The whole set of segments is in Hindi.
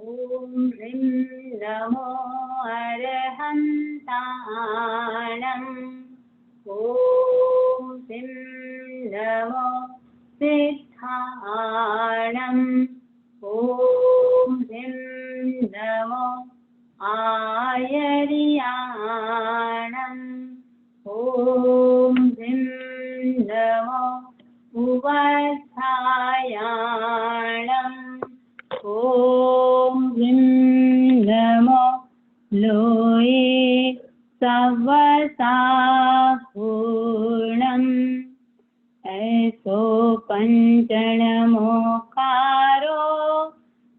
ॐ ह्रीं नमो अरहन्ताणम्। ॐ ह्रीं नमो सिद्धाणम्। ॐ ह्रीं नमो आयर्याणम्। ॐ ह्रीं नमो उवधायाणम्। ॐ ह्रीं नमो लोये सवसापूर्णम्। ऐसो पञ्चनमोकारो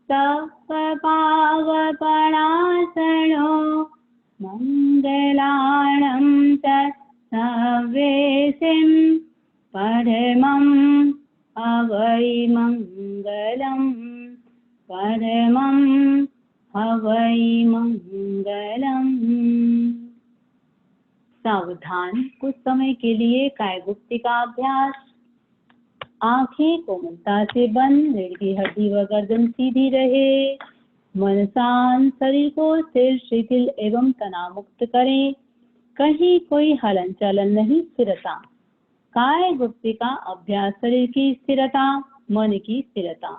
सप्तभावपणासनो मङ्गलाणं च सवेसिं परमं हवै मङ्गलम्। परमं हवै मंगलम। सावधान, कुछ समय के लिए कायगुप्ती का अभ्यास। आंखें कोमलता से बंद, रीढ़ की हड्डी व गर्दन सीधी रहे। मन शांत, शरीर को स्थिर, शिथिल एवं तनाव मुक्त करें। कहीं कोई हलन चलन नहीं, स्थिरता। कायगुप्ती का अभ्यास शरीर की स्थिरता, मन की स्थिरता।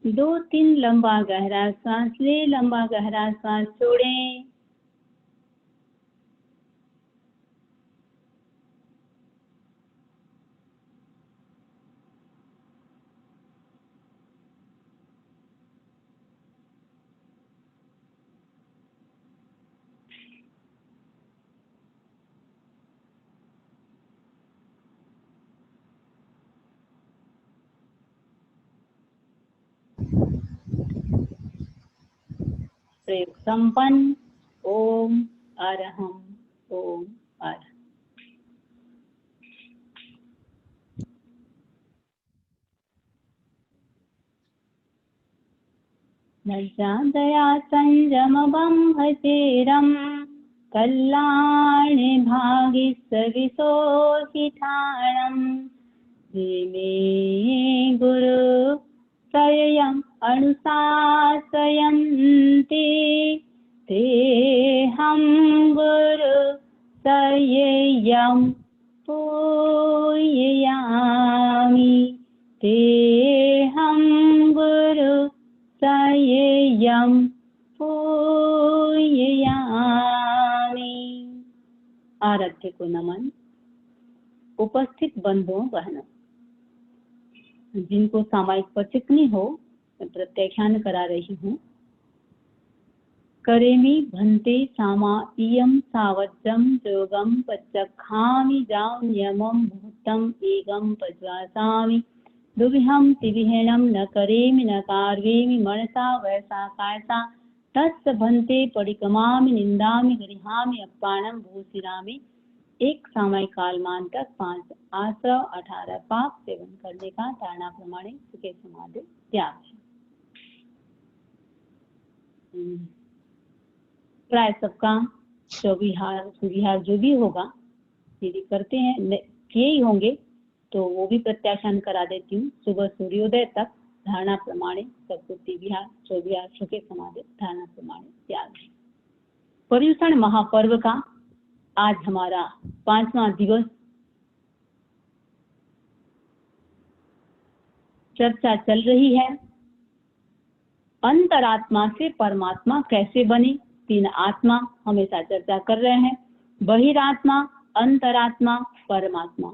दो तीन लंबा गहरा सांस ले, लंबा गहरा सांस छोड़ें। प्रयोग संपन्न। ओम अरहम ओम अरहम। लज्जा दया संयम बंभचेरम कल्याणे भागि सविशोहिठाणम। मे गुरु सयम् अनुशासयन्ति तेऽहं गुरु सय्यं पूजयामि। तेऽहं गुरु सय्यं पूजयामि। आराध्य को नमन। उपस्थित बंधुओं बहनों, जिनको सामायिक पर चिकनी हो, मैं प्रत्याख्यान करा रही हूँ। करेमि भन्ते सामा इयं सावज्रम योगम पच्चखामि जाम्यमं भूतम एगम पज्वासामि। दुविहं तिविहेणं न करेमि न कार्वेमि मनसा वैसा कायसा। तस्य भन्ते परिकमामि निंदामि गृहामि अप्पाणं भूषिरामि। एक सामायिक कालमान तक 5 आश्रव 18 पाप सेवन करने का धारणा प्रमाणे सुखे समाधि त्याग है। प्राय सबका चौविहार जो भी होगा, यदि करते हैं किए ही होंगे तो वो भी प्रत्याख्यान करा देती हूँ। सुबह सूर्योदय तक धारणा प्रमाणे सबको तिविहार चौविहार सुखे समाधि धारणा प्रमाणे त्याग है। पर्युषण महापर्व का आज हमारा 5वां दिवस। चर्चा चल रही है अंतरात्मा से परमात्मा कैसे बने। 3 आत्मा हमेशा चर्चा कर रहे हैं, बहिरात्मा, अंतरात्मा, परमात्मा।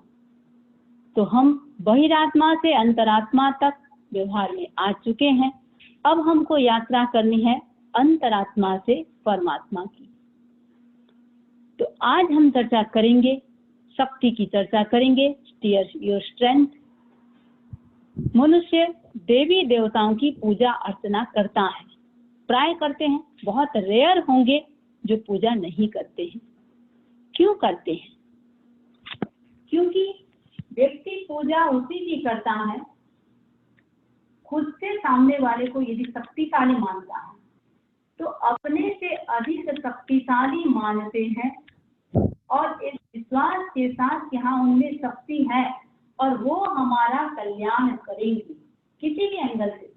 तो हम बहिरात्मा से अंतरात्मा तक व्यवहार में आ चुके हैं। अब हमको यात्रा करनी है अंतरात्मा से परमात्मा की। तो आज हम चर्चा करेंगे, शक्ति की चर्चा करेंगे, स्टीयर योर स्ट्रेंथ। मनुष्य देवी देवताओं की पूजा अर्चना करता है, प्राय करते हैं, बहुत रेयर होंगे जो पूजा नहीं करते हैं। क्यों करते हैं? क्योंकि व्यक्ति पूजा उसी की करता है खुद से सामने वाले को यदि शक्तिशाली मानता है तो अपने से अधिक शक्तिशाली मानते हैं और इस विश्वास के साथ कि हाँ उनमें शक्ति है और वो हमारा कल्याण करेंगे किसी भी एंगल से,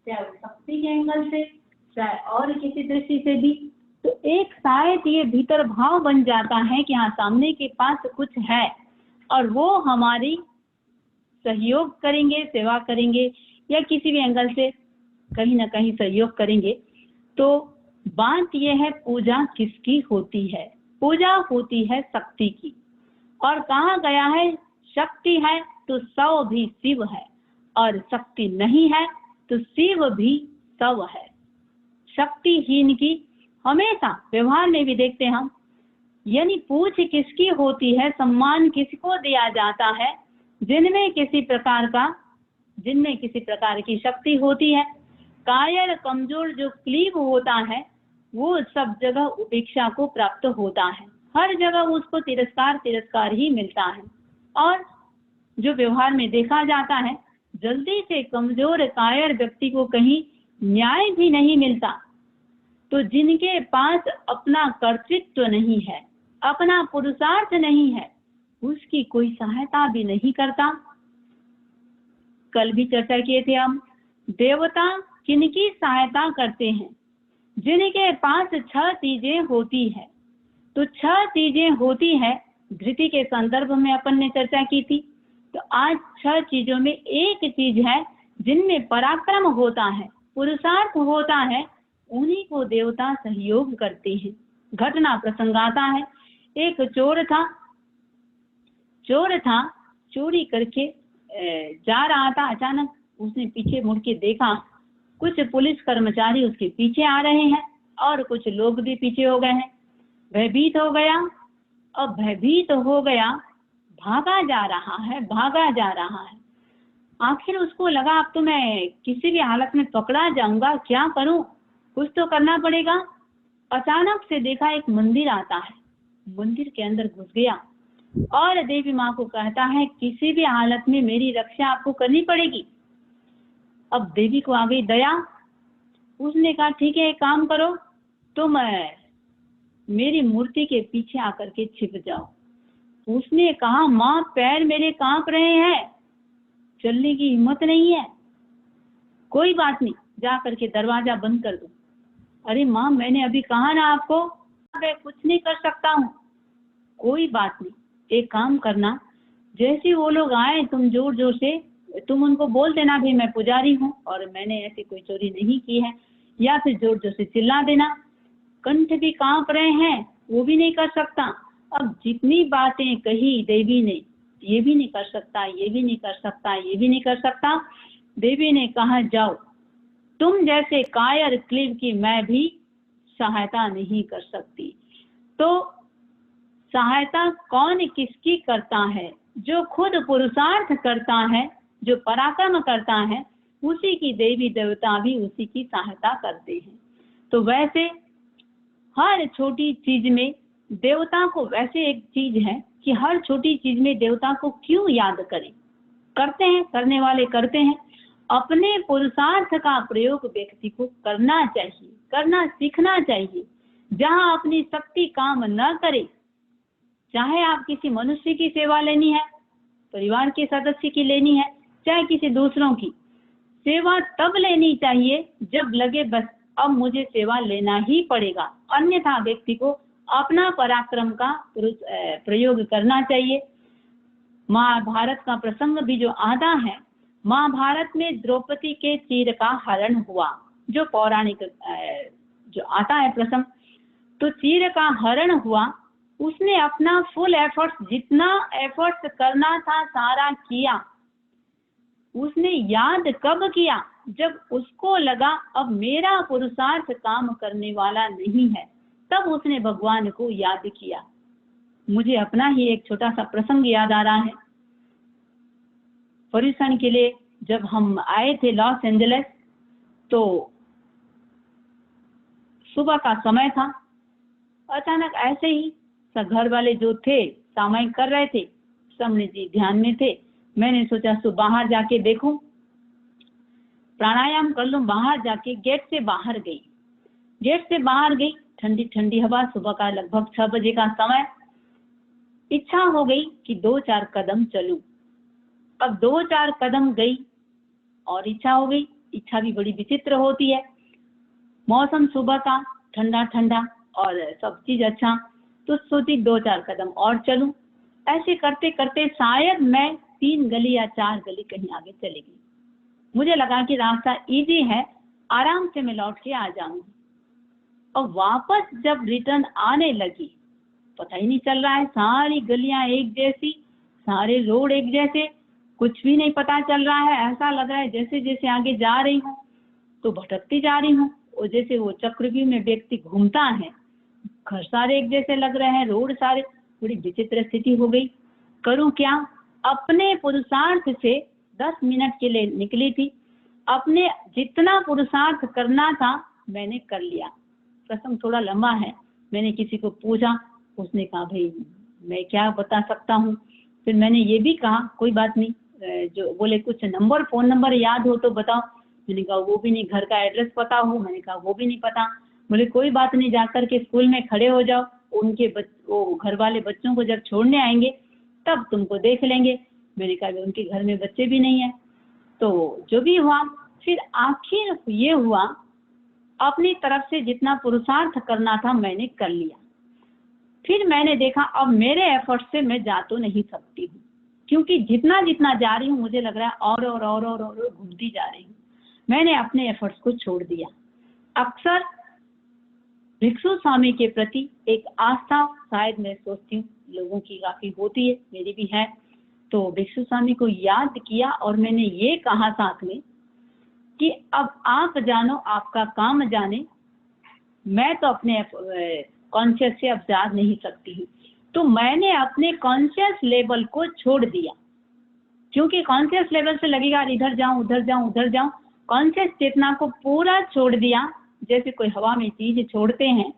चाहे वो शक्ति के एंगल से, चाहे और किसी दृष्टि से भी। तो एक शायद ये भीतर भाव बन जाता है कि हाँ सामने के पास कुछ है और वो हमारी सहयोग करेंगे, सेवा करेंगे या किसी भी एंगल से कहीं ना कहीं सहयोग करेंगे। तो बात यह है पूजा किसकी होती है? पूजा होती है शक्ति की। और कहा गया है शक्ति है तो सौ भी शिव है और शक्ति नहीं है तो शिव भी सौ है। शक्तिहीन की हमेशा व्यवहार में भी देखते हम, यानी पूछ किसकी होती है, सम्मान किसको दिया जाता है? जिनमें किसी प्रकार की शक्ति होती है। कायर कमजोर जो क्लीब होता है वो सब जगह उपेक्षा को प्राप्त होता है, हर जगह उसको तिरस्कार ही मिलता है। और जो व्यवहार में देखा जाता है जल्दी से कमजोर कायर व्यक्ति को कहीं न्याय भी नहीं मिलता। तो जिनके पास अपना कर्तृत्व नहीं है, अपना पुरुषार्थ नहीं है, उसकी कोई सहायता भी नहीं करता। कल भी चर्चा किए थे हम, देवता किनकी सहायता करते हैं? जिनके पास 6 चीजें होती है। तो 6 चीजें होती है, धृति के संदर्भ में अपन ने चर्चा की थी। तो आज 6 चीजों में एक चीज है जिनमें पराक्रम होता है, पुरुषार्थ होता है, उन्हीं को देवता सहयोग करते हैं। घटना प्रसंग आता है, एक चोर था, चोरी करके जा रहा था। अचानक उसने पीछे मुड़ के देखा, कुछ पुलिस कर्मचारी उसके पीछे आ रहे हैं और कुछ लोग भी पीछे हो गए हैं। भयभीत हो गया, भागा जा रहा है। आखिर उसको लगा अब तो मैं किसी भी हालत में पकड़ा जाऊंगा, क्या करूं, कुछ तो करना पड़ेगा। अचानक से देखा एक मंदिर आता है, मंदिर के अंदर घुस गया और देवी माँ को कहता है किसी भी हालत में मेरी रक्षा आपको करनी पड़ेगी। अब देवी को आ गई दया, उसने कहा ठीक है एक काम करो, तुम मेरी मूर्ति के पीछे आकर के छिप जाओ। उसने कहा माँ पैर मेरे कांप रहे हैं, चलने की हिम्मत नहीं है। कोई बात नहीं, जा करके दरवाजा बंद कर दो। अरे माँ मैंने अभी कहा ना आपको, मैं कुछ नहीं कर सकता हूँ। कोई बात नहीं, एक काम करना, जैसे वो लोग आए तुम जोर जोर से तुम उनको बोल देना भी मैं पुजारी हूँ और मैंने ऐसी कोई चोरी नहीं की है, या फिर जोर जोर से चिल्ला देना। कंठ भी कांप रहे हैं, वो भी नहीं कर सकता। अब जितनी बातें कही देवी ने, ये भी नहीं कर सकता, ये भी नहीं कर सकता, ये भी नहीं कर सकता। देवी ने कहा जाओ, तुम जैसे कायर क्लीब की मैं भी सहायता नहीं कर सकती। तो सहायता कौन किसकी करता है? जो खुद पुरुषार्थ करता है, जो पराक्रम करता है, उसी की देवी देवता भी उसी की सहायता करते हैं। तो वैसे हर छोटी चीज में देवता को, वैसे एक चीज है कि हर छोटी चीज में देवता को क्यों याद करें? करते हैं, करने वाले करते हैं। अपने पुरुषार्थ का प्रयोग व्यक्ति को करना चाहिए, करना सीखना चाहिए। जहाँ अपनी शक्ति काम न करे, चाहे आप किसी मनुष्य की सेवा लेनी है, परिवार के सदस्य की लेनी है, चाहे किसी दूसरों की सेवा, तब लेनी चाहिए जब लगे बस अब मुझे सेवा लेना ही पड़ेगा। अन्यथा व्यक्ति को अपना पराक्रम का प्रयोग करना चाहिए। महाभारत का प्रसंग भी जो आता है, महाभारत में द्रौपदी के चीर का हरण हुआ, जो पौराणिक जो आता है प्रसंग। तो चीर का हरण हुआ, उसने अपना फुल एफर्ट्स, जितना एफर्ट्स करना था सारा किया। उसने याद कब किया? जब उसको लगा अब मेरा पुरुषार्थ काम करने वाला नहीं है, तब उसने भगवान को याद किया। मुझे अपना ही एक छोटा सा प्रसंग याद आ रहा है। पर्यटन के लिए जब हम आए थे लॉस एंजलिस, तो सुबह का समय था। अचानक ऐसे ही सब घर वाले जो थे सामायिक कर रहे थे, सबने जी ध्यान में थे। मैंने सोचा सो बाहर जाके देखूं, प्राणायाम कर लूं। बाहर जाके गेट से बाहर गई। ठंडी ठंडी हवा, सुबह का लगभग 6 बजे का समय। इच्छा हो गई कि 2-4 कदम चलूं। अब 2-4 कदम गई और इच्छा हो गई। इच्छा भी बड़ी विचित्र होती है। मौसम सुबह का ठंडा ठंडा और सब चीज अच्छा, तो सोची 2-4 कदम और चलूं। ऐसे करते करते शायद मैं 3 गली या 4 गली कहीं आगे चली गई। मुझे लगा कि रास्ता इजी है, आराम से मैं लौट के आ जाऊंगी। और वापस जब रिटर्न आने लगी, पता ही नहीं चल रहा है, सारी गलियां एक जैसी, सारे रोड एक जैसे, कुछ भी नहीं पता चल रहा है। ऐसा लग रहा है जैसे जैसे आगे जा रही हूँ तो भटकती जा रही हूँ, और जैसे वो चक्रव्यूह में व्यक्ति घूमता है। घर सारे एक जैसे लग रहे हैं, रोड सारे। बड़ी विचित्र स्थिति हो गई। करूं क्या? अपने पुरुषार्थ से 10 मिनट के लिए निकली थी। अपने जितना पुरुषार्थ करना था मैंने कर लिया। प्रसंग थोड़ा लंबा है। मैंने किसी को पूछा, उसने कहा भाई मैं क्या बता सकता हूँ। फिर मैंने ये भी कहा कोई बात नहीं, जो बोले कुछ नंबर, फोन नंबर याद हो तो बताओ। मैंने कहा वो भी नहीं। घर का एड्रेस पता हो? मैंने कहा वो भी नहीं पता। बोले कोई बात नहीं, जाकर के स्कूल में खड़े हो जाओ, उनके वो घर वाले बच्चों को जब छोड़ने आएंगे तब तुमको देख लेंगे। मैंने कहा उनके घर में बच्चे भी नहीं है। तो जो भी हुआ, फिर आखिर ये हुआ, अपनी तरफ से जितना पुरुषार्थ करना था मैंने कर लिया। फिर मैंने देखा अब मेरे एफर्ट से मैं जा तो नहीं सकती हूँ, क्योंकि जितना जितना जा रही हूँ मुझे लग रहा है और घूमती जा रही हूँ। मैंने अपने एफर्ट्स को छोड़ दिया। अक्सर भिक्षु स्वामी के प्रति एक आस्था, शायद मैं सोचती हूँ लोगों की काफी होती है, मेरी भी है। तो भिक्षु स्वामी को याद किया और मैंने ये कहा साथ में कि अब आप जानो, आपका काम जाने, मैं तो अपने कॉन्शियस से अब जा नहीं सकती हूँ। तो मैंने अपने कॉन्शियस लेवल को छोड़ दिया, क्योंकि कॉन्शियस लेवल से लगेगा इधर जाऊं उधर जाऊं उधर जाऊं। कॉन्शियस चेतना को पूरा छोड़ दिया, जैसे कोई हवा में चीज छोड़ते हैं।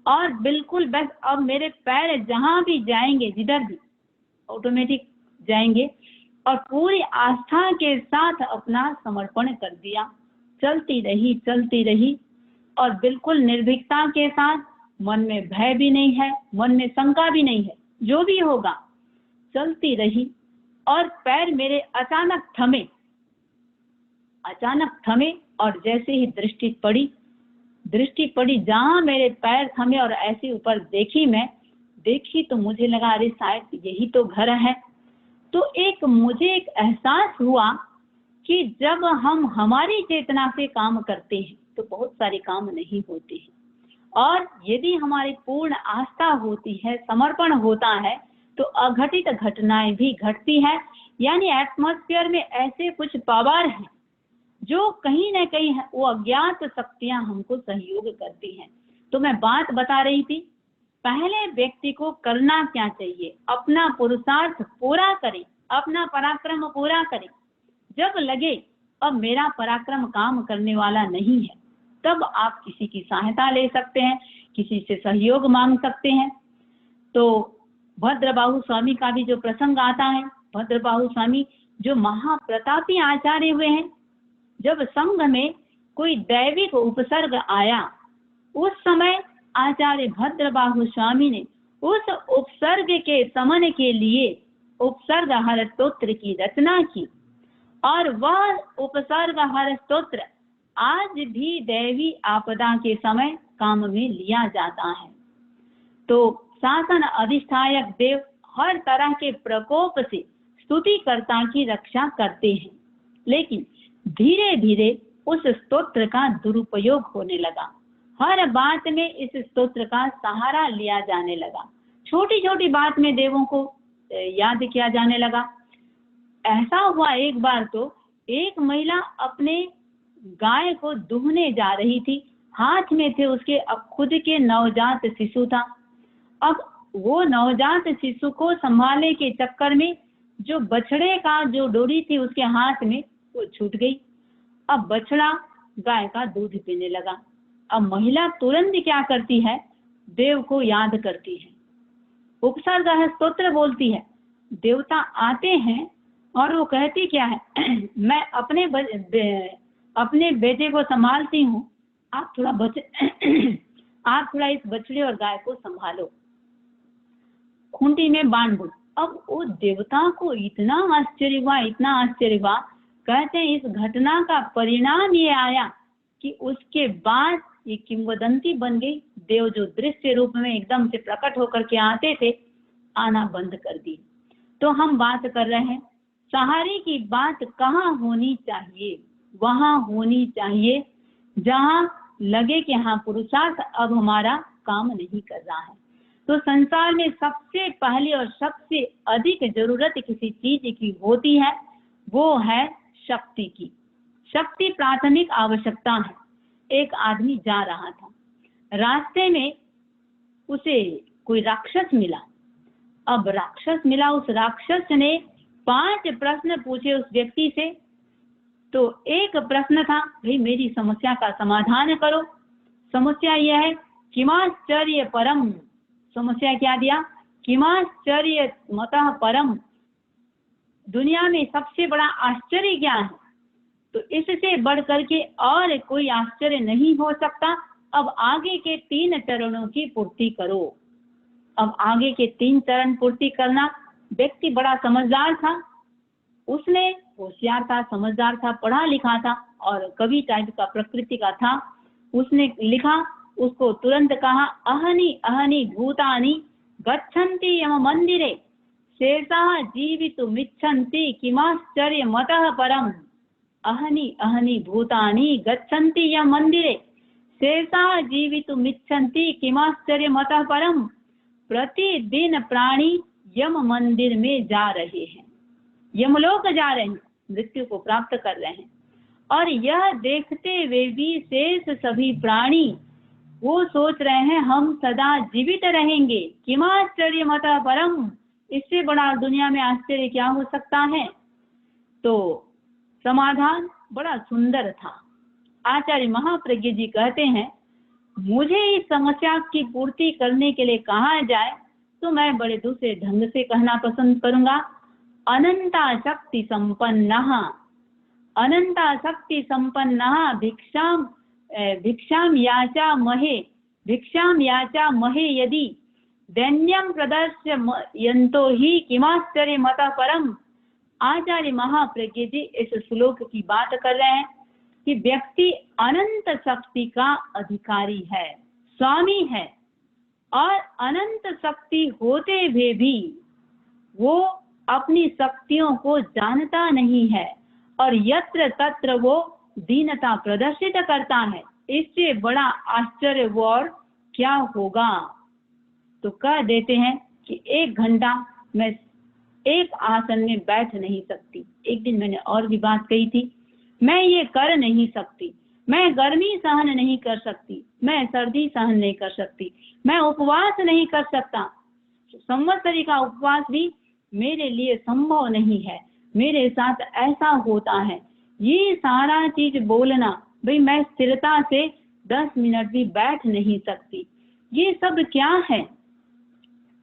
और बिल्कुल बस अब मेरे पैर जहां भी जाएंगे, जिधर भी ऑटोमेटिक जाएंगे, और पूरी आस्था के साथ अपना समर्पण कर दिया। चलती रही और बिल्कुल निर्भीकता के साथ। मन में भय भी नहीं है, मन में शंका भी नहीं है, जो भी होगा चलती रही। और पैर मेरे अचानक थमे और जैसे ही दृष्टि पड़ी जहां मेरे पैर थमे और ऐसे ऊपर देखी तो मुझे लगा अरे शायद यही तो घर है। तो मुझे एक एहसास हुआ कि जब हम हमारी चेतना से काम करते हैं तो बहुत सारे काम नहीं होते हैं, और यदि हमारी पूर्ण आस्था होती है, समर्पण होता है, तो अघटित घटनाएं भी घटती है। यानी एटमॉस्फेयर में ऐसे कुछ पावर हैं जो कहीं न कहीं वो अज्ञात शक्तियां हमको सहयोग करती हैं। तो मैं बात बता रही थी, पहले व्यक्ति को करना क्या चाहिए? अपना पुरुषार्थ पूरा करें, अपना पराक्रम पूरा करें। जब लगे अब मेरा पराक्रम काम करने वाला नहीं है, तब आप किसी की सहायता ले सकते हैं, किसी से सहयोग मांग सकते हैं। तो भद्रबाहु स्वामी का भी जो प्रसंग आता है, भद्रबाहु स्वामी जो महाप्रतापी आचार्य हुए हैं, जब संघ में कोई दैविक उपसर्ग आया, उस समय आचार्य भद्रबाहु स्वामी ने उस उपसर्ग के समन के लिए उपसर्ग हर स्तोत्र की रचना की, और वह उपसर्ग हर स्तोत्र आज भी दैवी आपदा के समय काम में लिया जाता है। तो शासन अधिष्ठायक देव हर तरह के प्रकोप से स्तुतिकर्ता की रक्षा करते हैं, लेकिन धीरे धीरे उस स्तोत्र का दुरुपयोग होने लगा। हर बात में इस स्तोत्र का सहारा लिया जाने लगा। छोटी छोटी बात में देवों को याद किया जाने लगा। ऐसा हुआ एक बार तो एक महिला अपने गाय को दूहने जा रही थी, हाथ में थे उसके अब खुद के नवजात शिशु था। अब वो नवजात शिशु को संभालने के चक्कर में जो बछड़े का जो डोरी थी उसके हाथ में वो छूट गई। अब बछड़ा गाय का दूध पीने लगा। अब महिला तुरंत क्या करती है, देव को याद करती है, उपसर्ग स्तोत्र बोलती है। देवता आते हैं और वो कहती क्या है, मैं अपने बेटे को संभालती हूँ, आप थोड़ा इस बछड़े और गाय को संभालो, खूंटी में बांध दो। अब वो देवता को इतना आश्चर्य हुआ, कहते हैं इस घटना का परिणाम ये आया कि उसके बाद ये किंवदंती बन गई। देव जो दृश्य रूप में एकदम से प्रकट होकर के आते थे, आना बंद कर दी। तो हम बात कर रहे हैं सहारे की बात कहाँ होनी चाहिए, वहां होनी चाहिए जहां लगे कि हाँ पुरुषार्थ अब हमारा काम नहीं कर रहा है। तो संसार में सबसे पहली और सबसे अधिक जरूरत किसी चीज की होती है, वो है शक्ति की। शक्ति प्राथमिक आवश्यकता है। एक आदमी जा रहा था, रास्ते में उसे कोई राक्षस मिला। अब राक्षस मिला, उस राक्षस ने 5 प्रश्न पूछे उस व्यक्ति से। तो एक प्रश्न था, भाई मेरी समस्या का समाधान करो। समस्या यह है किमाश्चर्य परम। समस्या क्या दिया, किमाश्चर्य मतः परम, दुनिया में सबसे बड़ा आश्चर्य क्या है। तो इससे बढ़ करके और कोई आश्चर्य नहीं हो सकता। अब आगे के 3 चरणों की पूर्ति करो। अब आगे के 3 चरण पूर्ति करना। व्यक्ति बड़ा समझदार था, उसने होशियार था, समझदार था, पढ़ा लिखा था और कवि टाइप का प्रकृति का था। उसने लिखा, उसको तुरंत कहा, अहनि अहनि भूतानि गच्छन्ति यम मंदिरे शेषाः जीवितुमिच्छन्ति किमाश्चर्य मतः परम। अहनि अहनि भूतानि गच्छन्ति यम मंदिरे शेषाः जीवितुमिच्छन्ति किमाश्चर्य मतः परम। प्रतिदिन प्राणी यम मंदिर में जा रहे हैं, यमलोक जा रहे हैं, मृत्यु को प्राप्त कर रहे हैं। और यह देखते हुए भी शेष सभी प्राणी वो सोच रहे हैं हम सदा जीवित रहेंगे। किमाश्चर्य मतः परम, इससे बड़ा दुनिया में आश्चर्य क्या हो सकता है। तो समाधान बड़ा सुंदर था। आचार्य महाप्रज्ञ जी कहते हैं, मुझे इस समस्या की पूर्ति करने के लिए कहा जाए तो मैं बड़े दूसरे ढंग से कहना पसंद करूंगा। अनंता शक्ति संपन्नः, अनंता शक्ति संपन्नः भिक्षाम याचा महे यदि दैन्यम प्रदर्शयन्तो हि किमाश्चर्य मतः परम। आचार्य महाप्रज्ञ जी इस श्लोक की बात कर रहे हैं कि व्यक्ति अनंत शक्ति का अधिकारी है, स्वामी है, और अनंत शक्ति होते हुए भी वो अपनी शक्तियों को जानता नहीं है और यत्र तत्र वो दीनता प्रदर्शित करता है। इससे बड़ा आश्चर्य वो और क्या होगा। तो कह देते हैं कि 1 घंटा मैं एक आसन में बैठ नहीं सकती। एक दिन मैंने और भी बात कही थी, मैं ये कर नहीं सकती, मैं गर्मी सहन नहीं कर सकती, मैं सर्दी सहन नहीं कर सकती, मैं उपवास नहीं कर सकता, संवत्सरी का उपवास भी मेरे लिए संभव नहीं है, मेरे साथ ऐसा होता है। ये सारा चीज बोलना, भाई मैं स्थिरता से 10 मिनट भी बैठ नहीं सकती, ये सब क्या है।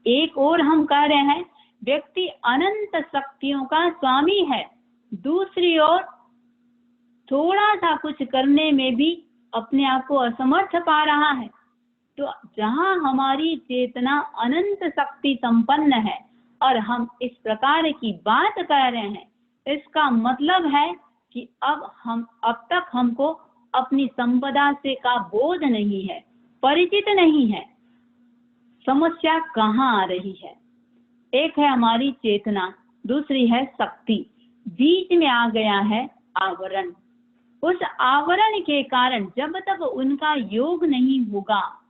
एक और हम कह रहे हैं व्यक्ति अनंत शक्तियों का स्वामी है, दूसरी ओर थोड़ा सा कुछ करने में भी अपने आप को असमर्थ पा रहा है। तो जहाँ हमारी चेतना अनंत शक्ति संपन्न है और हम इस प्रकार की बात कर रहे हैं, इसका मतलब है कि अब तक हमको अपनी संपदा से का बोध नहीं है, परिचित नहीं है। समस्या कहाँ आ रही है। एक है हमारी चेतना, दूसरी है शक्ति, बीच में आ गया है आवरण। उस आवरण के कारण जब तक उनका योग नहीं होगा,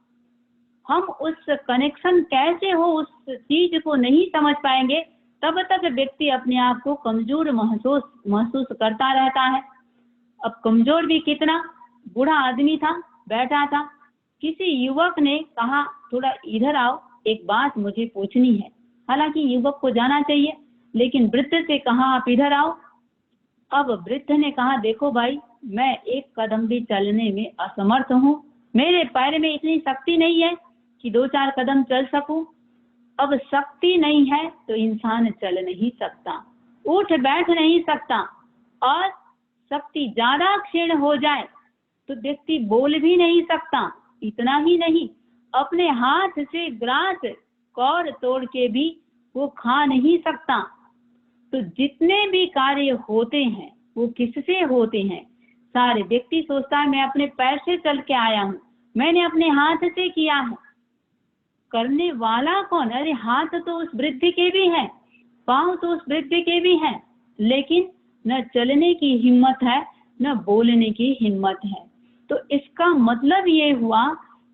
हम उस कनेक्शन कैसे हो उस चीज को नहीं समझ पाएंगे, तब तक व्यक्ति अपने आप को कमजोर महसूस करता रहता है। अब कमजोर भी कितना, बूढ़ा आदमी था, बैठा था, किसी युवक ने कहा थोड़ा इधर आओ, एक बात मुझे पूछनी है। हालांकि युवक को जाना चाहिए, लेकिन वृद्ध से कहा आप इधर आओ। अब वृद्ध ने कहा देखो भाई, मैं एक कदम भी चलने में असमर्थ हूँ, मेरे पैर में इतनी शक्ति नहीं है कि 2-4 कदम चल सकूं। अब शक्ति नहीं है तो इंसान चल नहीं सकता, उठ बैठ नहीं सकता, और शक्ति ज्यादा क्षीण हो जाए तो व्यक्ति बोल भी नहीं सकता। इतना ही नहीं, अपने हाथ से ग्रास कौर तोड़ के भी वो खा नहीं सकता। तो जितने भी कार्य होते हैं वो किससे होते हैं? सारे व्यक्ति सोचता है मैं अपने पैर से चल के आया हूँ, मैंने अपने हाथ से किया है। करने वाला कौन? अरे हाथ तो उस वृद्ध के भी हैं, पांव तो उस वृद्ध के भी हैं, लेकिन न चलने की हिम्मत है, न बोलने की हिम्मत है। तो इसका मतलब ये हुआ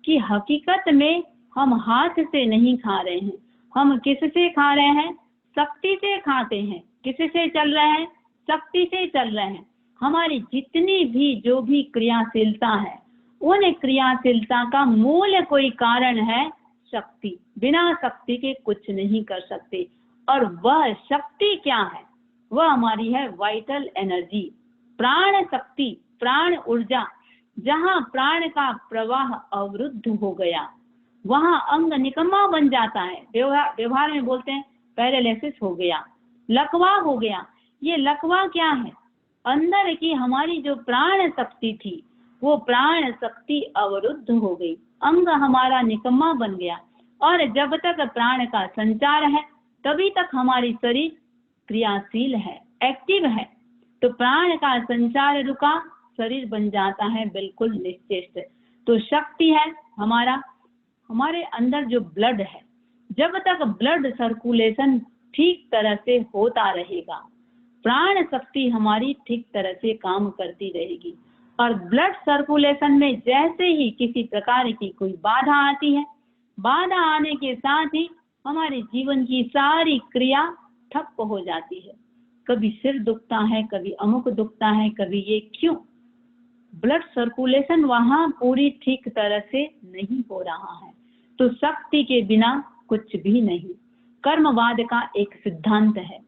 कि हकीकत में हम हाथ से नहीं खा रहे हैं, हम किससे खा रहे हैं? शक्ति से खाते हैं। किससे चल रहे हैं? शक्ति से चल रहे हैं। हमारी जितनी भी जो भी क्रियाशीलता है, उन क्रियाशीलता का मूल कोई कारण है शक्ति। बिना शक्ति के कुछ नहीं कर सकते। और वह शक्ति क्या है? वह हमारी है वाइटल एनर्जी, प्राण शक्ति, प्राण ऊर्जा। जहाँ प्राण का प्रवाह अवरुद्ध हो गया, वहाँ अंग निकम्मा बन जाता है। व्यवहार में बोलते हैं पैरालिसिस हो गया, लकवा हो गया। ये लकवा क्या है? अंदर की हमारी जो प्राण शक्ति थी, वो प्राण शक्ति अवरुद्ध हो गई, अंग हमारा निकम्मा बन गया। और जब तक प्राण का संचार है, तभी तक हमारी शरीर क्रियाशील है, एक्टिव है। तो प्राण का संचार रुका, शरीर बन जाता है बिल्कुल निश्चेष्ट। तो शक्ति है हमारे अंदर जो ब्लड है, जब तक ब्लड सर्कुलेशन ठीक तरह से होता रहेगा, प्राण शक्ति हमारी ठीक तरह से काम करती रहेगी। और ब्लड सर्कुलेशन में जैसे ही किसी प्रकार की कोई बाधा आती है, बाधा आने के साथ ही हमारे जीवन की सारी क्रिया ठप हो जाती है। कभी सिर दुखता है, कभी अमुक दुखता है, कभी ये क्यों? ब्लड सर्कुलेशन वहां पूरी ठीक तरह से नहीं हो रहा है। तो शक्ति के बिना कुछ भी नहीं। कर्मवाद का एक सिद्धांत है,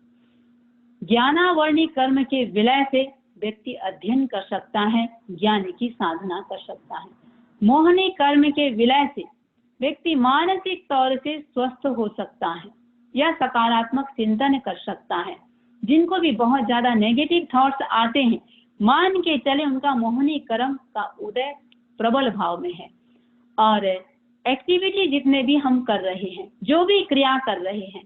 ज्ञानावर्णी कर्म के विलय से व्यक्ति अध्ययन कर सकता है, ज्ञान की साधना कर सकता है। मोहनी कर्म के विलय से व्यक्ति मानसिक तौर से स्वस्थ हो सकता है या सकारात्मक चिंतन कर सकता है। जिनको भी बहुत ज्यादा नेगेटिव थॉट्स आते हैं, मान के चले उनका मोहनी कर्म का उदय प्रबल भाव में है। और एक्टिविटी जितने भी हम कर रहे हैं, जो भी क्रिया कर रहे हैं,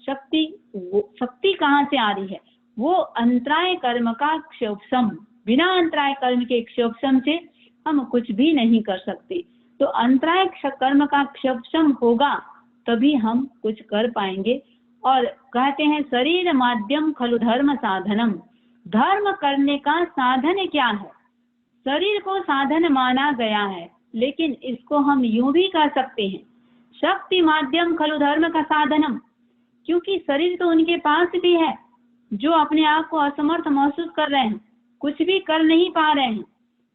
शक्ति कहाँ से आ रही है? वो अंतराय कर्म का क्षोभशम। बिना अंतराय कर्म के क्षोभशम से हम कुछ भी नहीं कर सकते। तो अंतराय कर्म का क्षोभशम होगा तभी हम कुछ कर पाएंगे। और कहते हैं शरीर माध्यम खलु धर्म साधनम। धर्म करने का साधन क्या है? शरीर को साधन माना गया है, लेकिन इसको हम यूं भी कर सकते हैं, शक्ति माध्यम खलु धर्म का साधनम। क्योंकि शरीर तो उनके पास भी है जो अपने आप को असमर्थ महसूस कर रहे हैं, कुछ भी कर नहीं पा रहे हैं।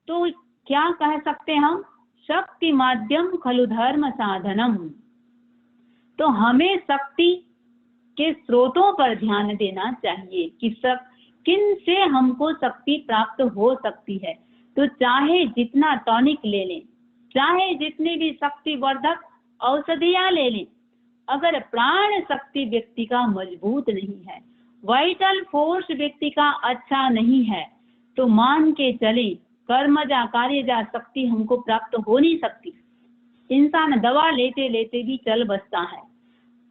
तो क्या कह सकते हैं हम? शक्ति माध्यम खलु धर्म साधनम। तो हमें शक्ति के स्रोतों पर ध्यान देना चाहिए कि किन से हमको शक्ति प्राप्त हो सकती है। तो चाहे जितना टॉनिक ले लें, चाहे जितनी भी शक्तिवर्धक औषधियां ले लें, अगर प्राण शक्ति व्यक्ति का मजबूत नहीं है, वाइटल फोर्स व्यक्ति का अच्छा नहीं है, तो मान के चले कर्मजा कार्यजा शक्ति हमको प्राप्त हो नहीं सकती। इंसान दवा लेते लेते भी चल बसता है,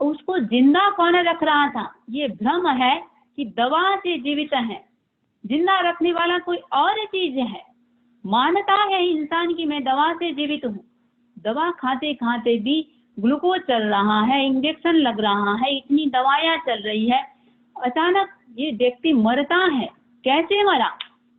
उसको जिंदा कौन रख रहा था? ये भ्रम है कि दवा से जीवित है, जिंदा रखने वाला कोई और चीज है। मानता है इंसान की मैं दवा से जीवित हूँ, दवा खाते खाते भी ग्लूकोज चल रहा है, इंजेक्शन लग रहा है, इतनी दवाइयां चल रही है, अचानक ये व्यक्ति मरता है। कैसे मरा?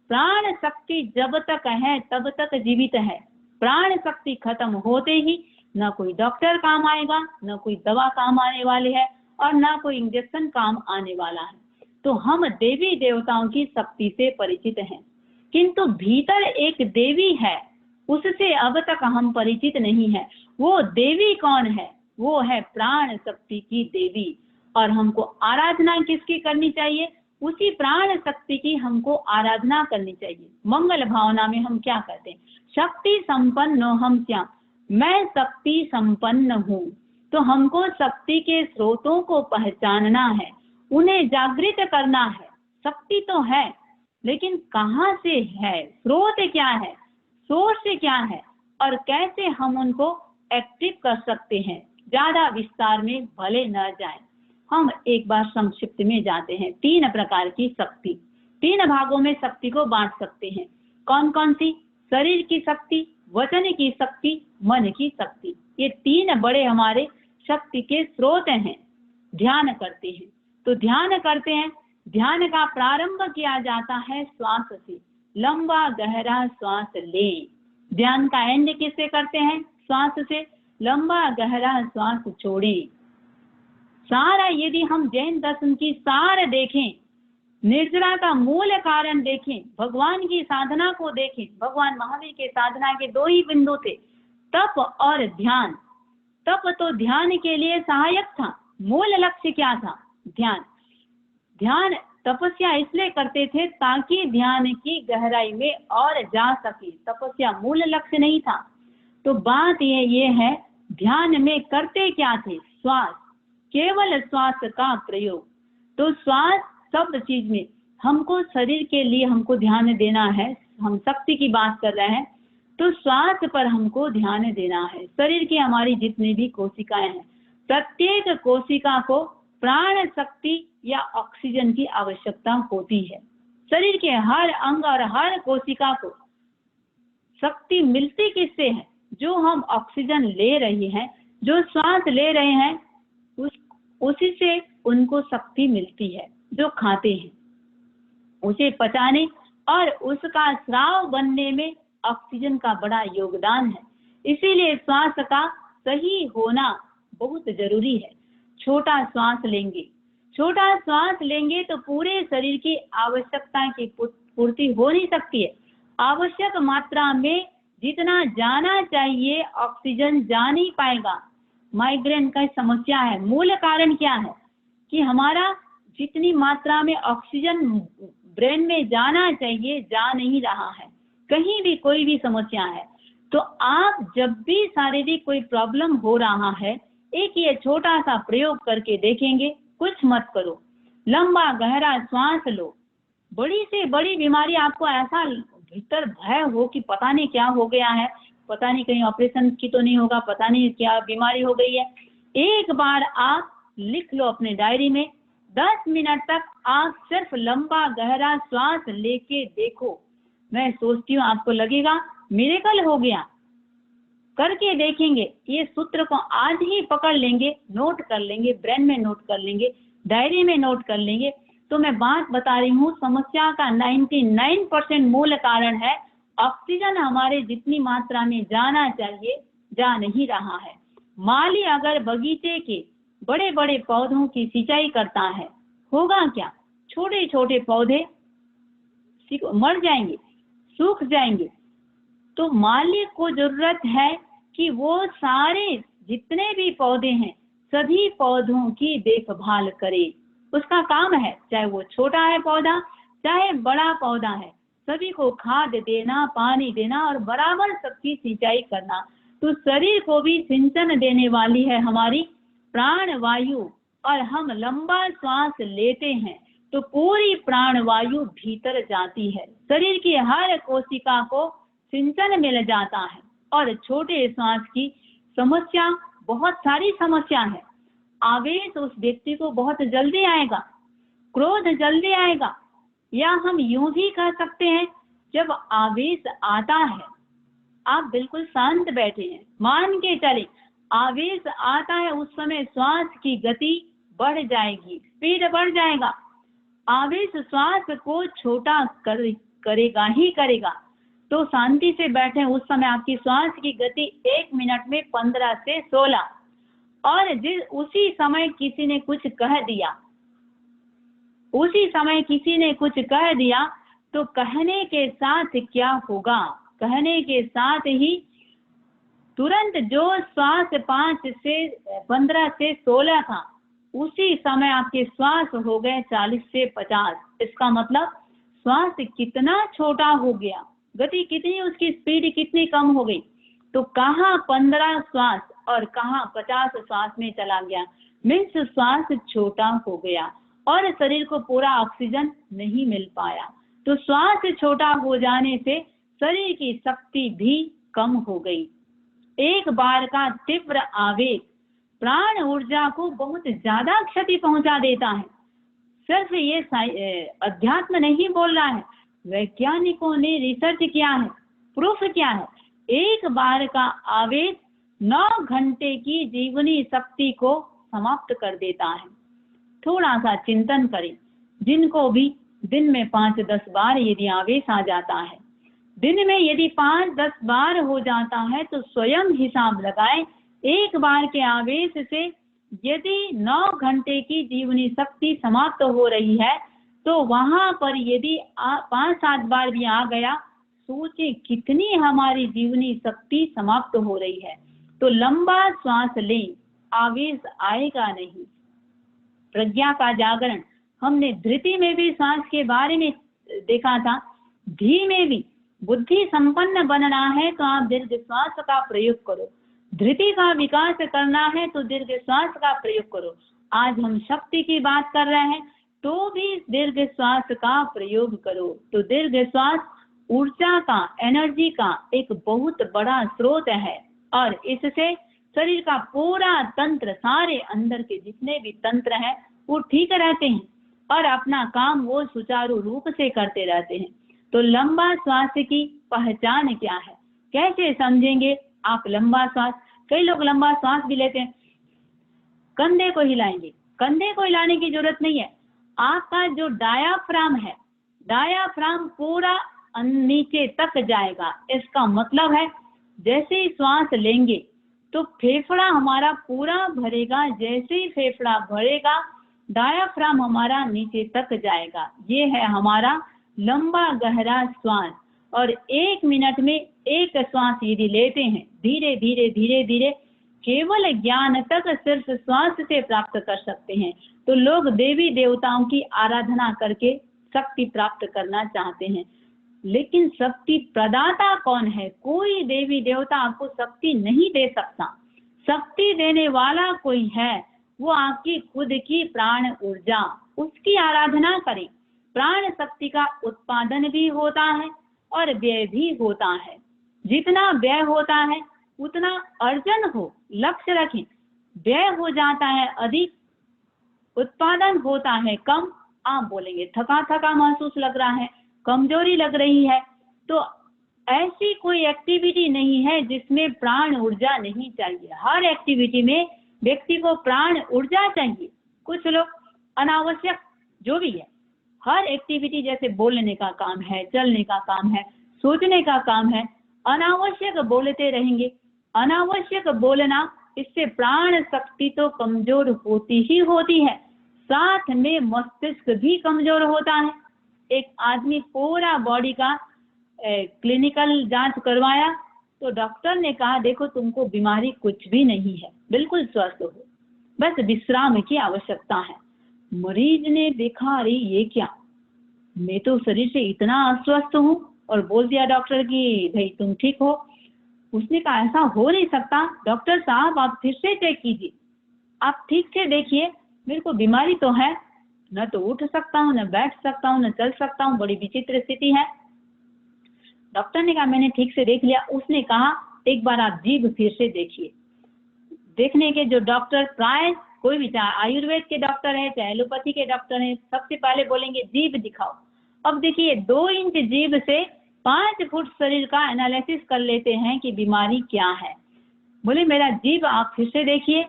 प्राण शक्ति जब तक है तब तक जीवित है, प्राण शक्ति खत्म होते ही ना कोई डॉक्टर काम आएगा, ना कोई दवा काम आने वाली है और ना कोई इंजेक्शन काम आने वाला है। तो हम देवी देवताओं की शक्ति से परिचित हैं, किंतु भीतर एक देवी है, उससे अब तक हम परिचित नहीं है। वो देवी कौन है? वो है प्राण शक्ति की देवी। और हमको आराधना किसकी करनी चाहिए? उसी प्राण शक्ति की हमको आराधना करनी चाहिए। मंगल भावना में हम क्या करते हैं? शक्ति संपन्न हम क्या, मैं शक्ति संपन्न हूँ। तो हमको शक्ति के स्रोतों को पहचानना है, उन्हें जागृत करना है। शक्ति तो है, लेकिन कहाँ से है, स्रोत क्या है, सोर्स क्या है, और कैसे हम उनको एक्टिव कर सकते हैं। ज्यादा विस्तार में भले न जाए, हम एक बार संक्षिप्त में जाते हैं। 3 प्रकार की शक्ति, 3 भागों में शक्ति को बांट सकते हैं। कौन कौन सी? शरीर की शक्ति, वचन की शक्ति, मन की शक्ति। ये 3 बड़े हमारे शक्ति के स्रोत हैं। ध्यान करते हैं तो ध्यान करते हैं, ध्यान का प्रारंभ किया जाता है श्वास से। लंबा गहरा श्वास ले। ध्यान का एंड किससे करते हैं? श्वास से। लंबा गहरा श्वास छोड़े। सारा यदि हम जैन दर्शन की सार देखें, निर्जरा का मूल कारण देखें, भगवान की साधना को देखें, भगवान महावीर के साधना के 2 ही बिंदु थे, तप और ध्यान। तप तो ध्यान के लिए सहायक था, मूल लक्ष्य क्या था? ध्यान। ध्यान तपस्या इसलिए करते थे ताकि ध्यान की गहराई में और जा सके, तपस्या मूल लक्ष्य नहीं था। तो बात ये है, ध्यान में करते क्या थे? श्वास, केवल श्वास का प्रयोग। तो श्वास सब चीज में हमको, शरीर के लिए हमको ध्यान देना है। हम शक्ति की बात कर रहे हैं तो श्वास पर हमको ध्यान देना है। शरीर की हमारी जितनी भी कोशिकाएं हैं, प्रत्येक कोशिका को प्राण शक्ति या ऑक्सीजन की आवश्यकता होती है। शरीर के हर अंग और हर कोशिका को शक्ति मिलती किससे है? जो हम ऑक्सीजन ले रहे हैं, जो श्वास ले रहे हैं, उसी से उनको शक्ति मिलती है। जो खाते हैं उसे पचाने और उसका स्राव बनने में ऑक्सीजन का बड़ा योगदान है। इसीलिए श्वास का सही होना बहुत जरूरी है। छोटा श्वास लेंगे तो पूरे शरीर की आवश्यकता की पूर्ति हो नहीं सकती है। आवश्यक मात्रा में जितना जाना चाहिए ऑक्सीजन जा नहीं पाएगा। माइग्रेन का समस्या है, मूल कारण क्या है? कि हमारा जितनी मात्रा में ऑक्सीजन ब्रेन में जाना चाहिए जा नहीं रहा है। कहीं भी कोई भी समस्या है तो आप जब भी शारीरिक कोई प्रॉब्लम हो रहा है, एक ये छोटा सा प्रयोग करके देखेंगे। कुछ मत करो, लंबा गहरा श्वास लो। बड़ी से बड़ी बीमारी आपको ऐसा भीतर भय हो कि पता नहीं क्या हो गया है, पता नहीं कहीं ऑपरेशन की तो नहीं होगा, पता नहीं क्या बीमारी हो गई है। एक बार आप लिख लो अपने डायरी में, 10 मिनट तक आप सिर्फ लंबा गहरा श्वास लेके देखो। मैं सोचती हूँ आपको लगेगा मिरेकल हो गया। करके देखेंगे। ये सूत्र को आज ही पकड़ लेंगे, नोट कर लेंगे, ब्रेन में नोट कर लेंगे, डायरी में नोट कर लेंगे। तो मैं बात बता रही हूँ, समस्या का 99% मूल कारण है ऑक्सीजन हमारे जितनी मात्रा में जाना चाहिए जा नहीं रहा है। माली अगर बगीचे के बड़े बड़े पौधों की सिंचाई करता है, होगा क्या? छोटे छोटे पौधे मर जाएंगे, सूख जाएंगे। तो मालिक को जरूरत है कि वो सारे जितने भी पौधे हैं सभी पौधों की देखभाल करे। उसका काम है, चाहे वो छोटा है पौधा चाहे बड़ा पौधा है, सभी को खाद देना, पानी देना और बराबर सबकी सिंचाई करना। तो शरीर को भी सिंचन देने वाली है हमारी प्राण वायु। और हम लंबा श्वास लेते हैं तो पूरी प्राण वायु भीतर जाती है, शरीर की हर कोशिका को सिंचन मिल जाता है। और छोटे श्वास की समस्या, बहुत सारी समस्या है। आवेश उस व्यक्ति को बहुत जल्दी आएगा, क्रोध जल्दी आएगा, या हम यूं भी कह सकते हैं जब आवेश आता है आप बिल्कुल शांत बैठे हैं, मान के चले आवेश आता है, उस समय श्वास की गति बढ़ जाएगी, स्पीड बढ़ जाएगा। आवेश श्वास को छोटा करेगा ही करेगा। तो शांति से बैठे। उस समय आपकी श्वास की गति 1 मिनट में 15 से 16। और उसी समय किसी ने कुछ कह दिया, उसी समय किसी ने कुछ कह दिया, तो कहने के साथ क्या होगा, कहने के साथ ही तुरंत जो श्वास 15 से 16 था, उसी समय आपके श्वास हो गए 40 से 50। इसका मतलब श्वास कितना छोटा हो गया, गति कितनी, उसकी स्पीड कितनी कम हो गई। तो कहाँ 15 श्वास और कहाँ 50 श्वास में चला गया, मीन्स श्वास छोटा हो गया और शरीर को पूरा ऑक्सीजन नहीं मिल पाया। तो श्वास छोटा हो जाने से शरीर की शक्ति भी कम हो गई। एक बार का तीव्र आवेग प्राण ऊर्जा को बहुत ज्यादा क्षति पहुंचा देता है। सिर्फ ये अध्यात्म नहीं बोल रहा है, वैज्ञानिकों ने रिसर्च किया है, प्रूफ किया है। एक बार का आवेग 9 घंटे की जीवनी शक्ति को समाप्त कर देता है। थोड़ा सा चिंतन करें, जिनको भी दिन में 5-10 बार यदि आवेश आ जाता है, दिन में यदि 5-10 बार हो जाता है, तो स्वयं हिसाब लगाएं। एक बार के आवेश से यदि 9 घंटे की जीवनी शक्ति समाप्त हो रही है, तो वहां पर यदि 5-7 बार भी आ गया, सोचे कितनी हमारी जीवनी शक्ति समाप्त हो रही है। तो लंबा श्वास लें, आवेश आएगा नहीं। प्रज्ञा का जागरण, हमने धृति में भी श्वास के बारे में देखा था। धी में भी बुद्धि संपन्न बनना है तो आप दीर्घ श्वास का प्रयोग करो। धृति का विकास करना है तो दीर्घ श्वास का प्रयोग करो। आज हम शक्ति की बात कर रहे हैं, तो भी दीर्घ श्वास का प्रयोग करो। तो दीर्घ श्वास ऊर्जा का, एनर्जी का एक बहुत बड़ा स्रोत है और इससे शरीर का पूरा तंत्र, सारे अंदर के जितने भी तंत्र हैं वो ठीक रहते हैं और अपना काम वो सुचारू रूप से करते रहते हैं। तो लंबा श्वास की पहचान क्या है, कैसे समझेंगे आप लंबा श्वास? कई लोग लंबा श्वास भी लेते हैं, कंधे को हिलाएंगे। कंधे को हिलाने की जरूरत नहीं है। आपका जो डायाफ्राम है, डायाफ्राम पूरा नीचे तक जाएगा। इसका मतलब है जैसे ही श्वास लेंगे तो फेफड़ा हमारा पूरा भरेगा। जैसे ही फेफड़ा भरेगा, डायाफ्राम हमारा नीचे तक जाएगा। ये है हमारा लंबा गहरा श्वास। और 1 मिनट में एक श्वास यदि लेते हैं, धीरे धीरे धीरे धीरे, केवल ज्ञान तक सिर्फ श्वास से प्राप्त कर सकते हैं। तो लोग देवी देवताओं की आराधना करके शक्ति प्राप्त करना चाहते हैं, लेकिन शक्ति प्रदाता कौन है? कोई देवी देवता आपको शक्ति नहीं दे सकता। शक्ति देने वाला कोई है, वो आपकी खुद की प्राण ऊर्जा, उसकी आराधना करें। प्राण शक्ति का उत्पादन भी होता है और व्यय भी होता है। जितना व्यय होता है उतना अर्जन हो, लक्ष्य रखें। व्यय हो जाता है अधिक, उत्पादन होता है कम। आप बोलेंगे थका थका महसूस लग रहा है, कमजोरी लग रही है। तो ऐसी कोई एक्टिविटी नहीं है जिसमें प्राण ऊर्जा नहीं चाहिए। हर एक्टिविटी में व्यक्ति को प्राण ऊर्जा चाहिए। कुछ लोग अनावश्यक, जो भी है, हर एक्टिविटी जैसे बोलने का काम है, चलने का काम है, सोचने का काम है, अनावश्यक बोलते रहेंगे। अनावश्यक बोलना, इससे प्राण शक्ति तो कमजोर होती ही होती है, साथ में मस्तिष्क भी कमजोर होता है। एक आदमी पूरा बॉडी का क्लिनिकल जांच करवाया तो डॉक्टर ने कहा देखो तुमको बीमारी कुछ भी नहीं है, बिल्कुल स्वस्थ हो, बस विश्राम की आवश्यकता है। मरीज ने देखा अरे ये क्या, मैं तो शरीर से इतना अस्वस्थ हूँ, और बोल दिया डॉक्टर कि भाई तुम ठीक हो। उसने कहा ऐसा हो नहीं सकता डॉक्टर साहब, आप फिर से चेक कीजिए, आप ठीक से देखिए, मेरे को बीमारी तो है, न तो उठ सकता हूँ, न बैठ सकता हूँ, न चल सकता हूँ, बड़ी विचित्र स्थिति है। डॉक्टर ने कहा मैंने ठीक से देख लिया। उसने कहा एक बार आप जीभ फिर से देखिए। देखने के जो डॉक्टर, प्राय कोई भी, चाहे आयुर्वेद के डॉक्टर है चाहे एलोपैथी के डॉक्टर है, सबसे पहले बोलेंगे जीभ दिखाओ। अब देखिए 2 इंच जीभ से 5 फुट शरीर का एनालिसिस कर लेते हैं कि बीमारी क्या है। बोले मेरा जीभ आप फिर से देखिए।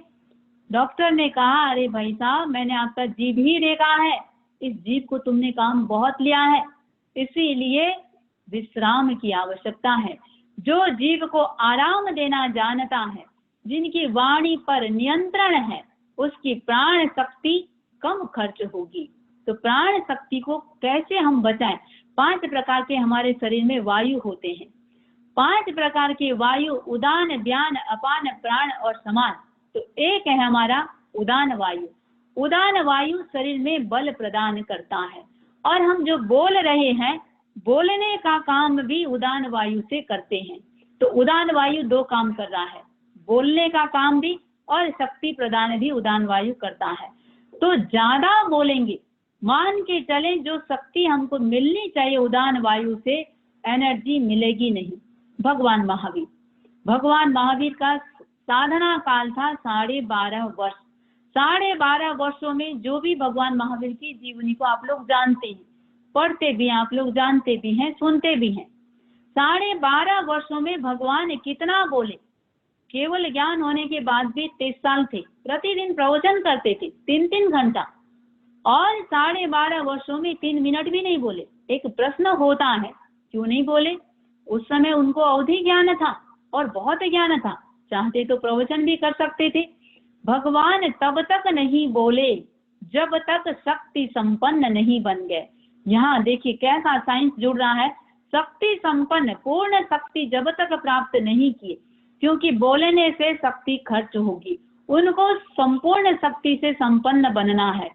डॉक्टर ने कहा अरे भाई साहब, मैंने आपका जीभ ही देखा है, इस जीभ को तुमने काम बहुत लिया है, इसीलिए विश्राम की आवश्यकता है। जो जीव को आराम देना जानता है, जिनकी वाणी पर नियंत्रण है, उसकी प्राण शक्ति कम खर्च होगी। तो प्राण शक्ति को कैसे हम बचाएं? 5 प्रकार के हमारे शरीर में वायु होते हैं। 5 प्रकार के वायु उदान, व्यान, अपान, प्राण और समान। तो एक है हमारा उदान वायु। उदान वायु शरीर में बल प्रदान करता है, और हम जो बोल रहे हैं, बोलने का काम भी उदान वायु से करते हैं। तो उदान वायु 2 काम कर रहा है, बोलने का काम भी और शक्ति प्रदान भी उदान वायु करता है। तो ज्यादा बोलेंगे, मान के चले जो शक्ति हमको मिलनी चाहिए उदान वायु से, एनर्जी मिलेगी नहीं। भगवान महावीर का साधना काल था 12.5 वर्ष। 12.5 वर्षों में जो भी भगवान महावीर की जीवनी को आप लोग जानते हैं, पढ़ते भी हैं, आप लोग जानते भी हैं, सुनते भी हैं। 12.5 वर्षों में भगवान कितना बोले। केवल ज्ञान होने के बाद भी 23 साल थे, प्रतिदिन प्रवचन करते थे 3-3 घंटा, और 12.5 वर्षों में 3 मिनट भी नहीं बोले। एक प्रश्न होता है, क्यों नहीं बोले? उस समय उनको अवधि ज्ञान था और बहुत ज्ञान था, चाहते तो प्रवचन भी कर सकते थे। भगवान तब तक नहीं बोले जब तक शक्ति संपन्न नहीं बन गए। यहाँ देखिए कैसा साइंस जुड़ रहा है। शक्ति संपन्न, पूर्ण शक्ति जब तक प्राप्त नहीं किए, क्योंकि बोलने से शक्ति खर्च होगी, उनको संपूर्ण शक्ति से संपन्न बनना है।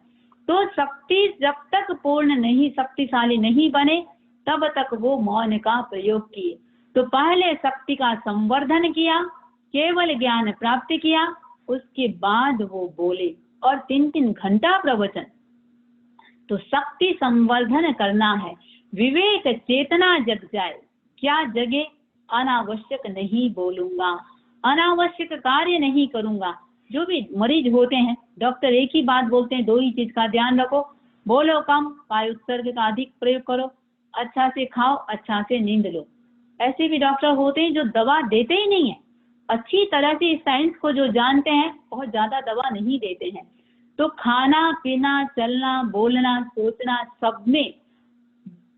तो शक्ति जब तक पूर्ण नहीं, शक्तिशाली नहीं बने, तब तक वो मौन का प्रयोग किए। तो पहले शक्ति का संवर्धन किया, केवल ज्ञान प्राप्त किया, उसके बाद वो बोले, और 3-3 घंटा प्रवचन। तो शक्ति संवर्धन करना है। विवेक चेतना जग जाए, क्या जगे? अनावश्यक नहीं बोलूंगा, अनावश्यक कार्य नहीं करूंगा। जो भी मरीज होते हैं, डॉक्टर एक ही बात बोलते हैं, 2 ही चीज का ध्यान रखो, बोलो कम, काय उत्सर्ग का अधिक प्रयोग करो, अच्छा से खाओ, अच्छा से नींद लो। ऐसे भी डॉक्टर होते हैं जो दवा देते ही नहीं है, अच्छी तरह से इस साइंस को जो जानते हैं, बहुत ज्यादा दवा नहीं देते हैं। तो खाना पीना, चलना, बोलना, सोचना, सब में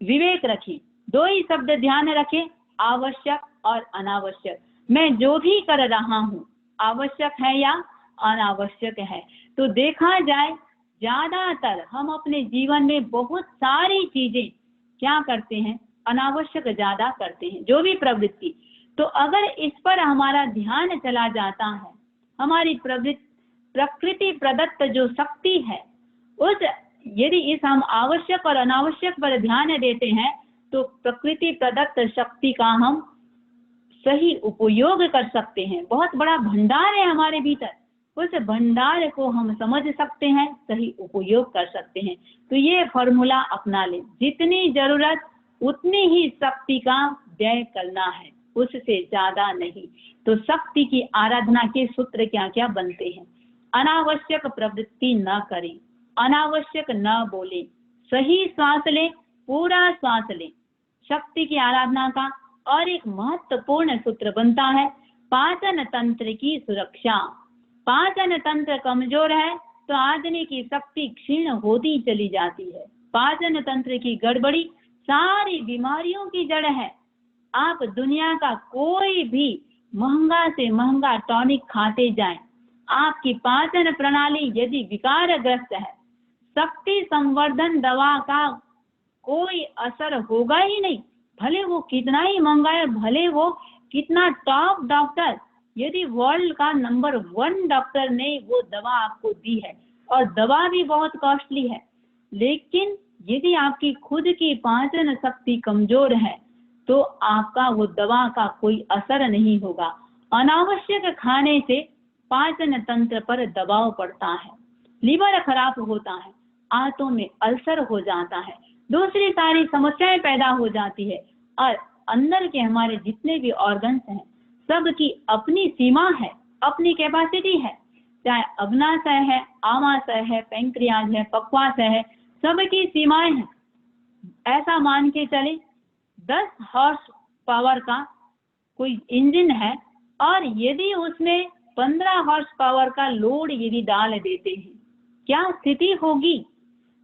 विवेक रखें। 2 ही शब्द ध्यान रखें, आवश्यक और अनावश्यक। मैं जो भी कर रहा हूँ, आवश्यक है या अनावश्यक है। तो देखा जाए, ज्यादातर हम अपने जीवन में बहुत सारी चीजें क्या करते हैं, अनावश्यक ज्यादा करते हैं, जो भी प्रवृत्ति। तो अगर इस पर हमारा ध्यान चला जाता है, हमारी प्रकृति प्रदत्त जो शक्ति है, उस यदि इस हम आवश्यक और अनावश्यक पर ध्यान देते हैं, तो प्रकृति प्रदत्त शक्ति का हम सही उपयोग कर सकते हैं। बहुत बड़ा भंडार है हमारे भीतर, उस भंडार को हम समझ सकते हैं, सही उपयोग कर सकते हैं। तो ये फॉर्मूला अपना लें, जितनी जरूरत उतनी ही शक्ति का व्यय करना है, उससे ज्यादा नहीं। तो शक्ति की आराधना के सूत्र क्या क्या बनते हैं? अनावश्यक प्रवृत्ति न करें, अनावश्यक न बोले, सही श्वास लें, पूरा श्वास लें। शक्ति की आराधना का और एक महत्वपूर्ण सूत्र बनता है पाचन तंत्र की सुरक्षा। पाचन तंत्र कमजोर है तो आदमी की शक्ति क्षीण होती चली जाती है। पाचन तंत्र की गड़बड़ी सारी बीमारियों की जड़ है। आप दुनिया का कोई भी महंगा से महंगा टॉनिक खाते जाएं, आपकी पाचन प्रणाली यदि विकारग्रस्त है, शक्ति संवर्धन दवा का कोई असर होगा ही नहीं। भले वो कितना ही महंगा है, भले वो कितना टॉप डॉक्टर, यदि वर्ल्ड का नंबर 1 डॉक्टर ने वो दवा आपको दी है, और दवा भी बहुत कॉस्टली है, लेकिन यदि आपकी खुद की पाचन शक्ति कमजोर है तो आपका वो दवा का कोई असर नहीं होगा। अनावश्यक खाने से पाचन तंत्र पर दबाव पड़ता है, लीवर खराब होता है, आंतों में अल्सर हो जाता है, दूसरी सारी समस्याएं पैदा हो जाती है। और अंदर के हमारे जितने भी ऑर्गन्स हैं, सबकी अपनी सीमा है, अपनी कैपेसिटी है। चाहे अग्नाशय है, आमाशय है, पैंक्रियाज है, पक्वाशय है, सबकी सीमाएं हैं। ऐसा मान के चले 10 हॉर्स पावर का कोई इंजन है, और यदि उसमें 15 हॉर्स पावर का लोड यदि डाल देते हैं, क्या स्थिति होगी?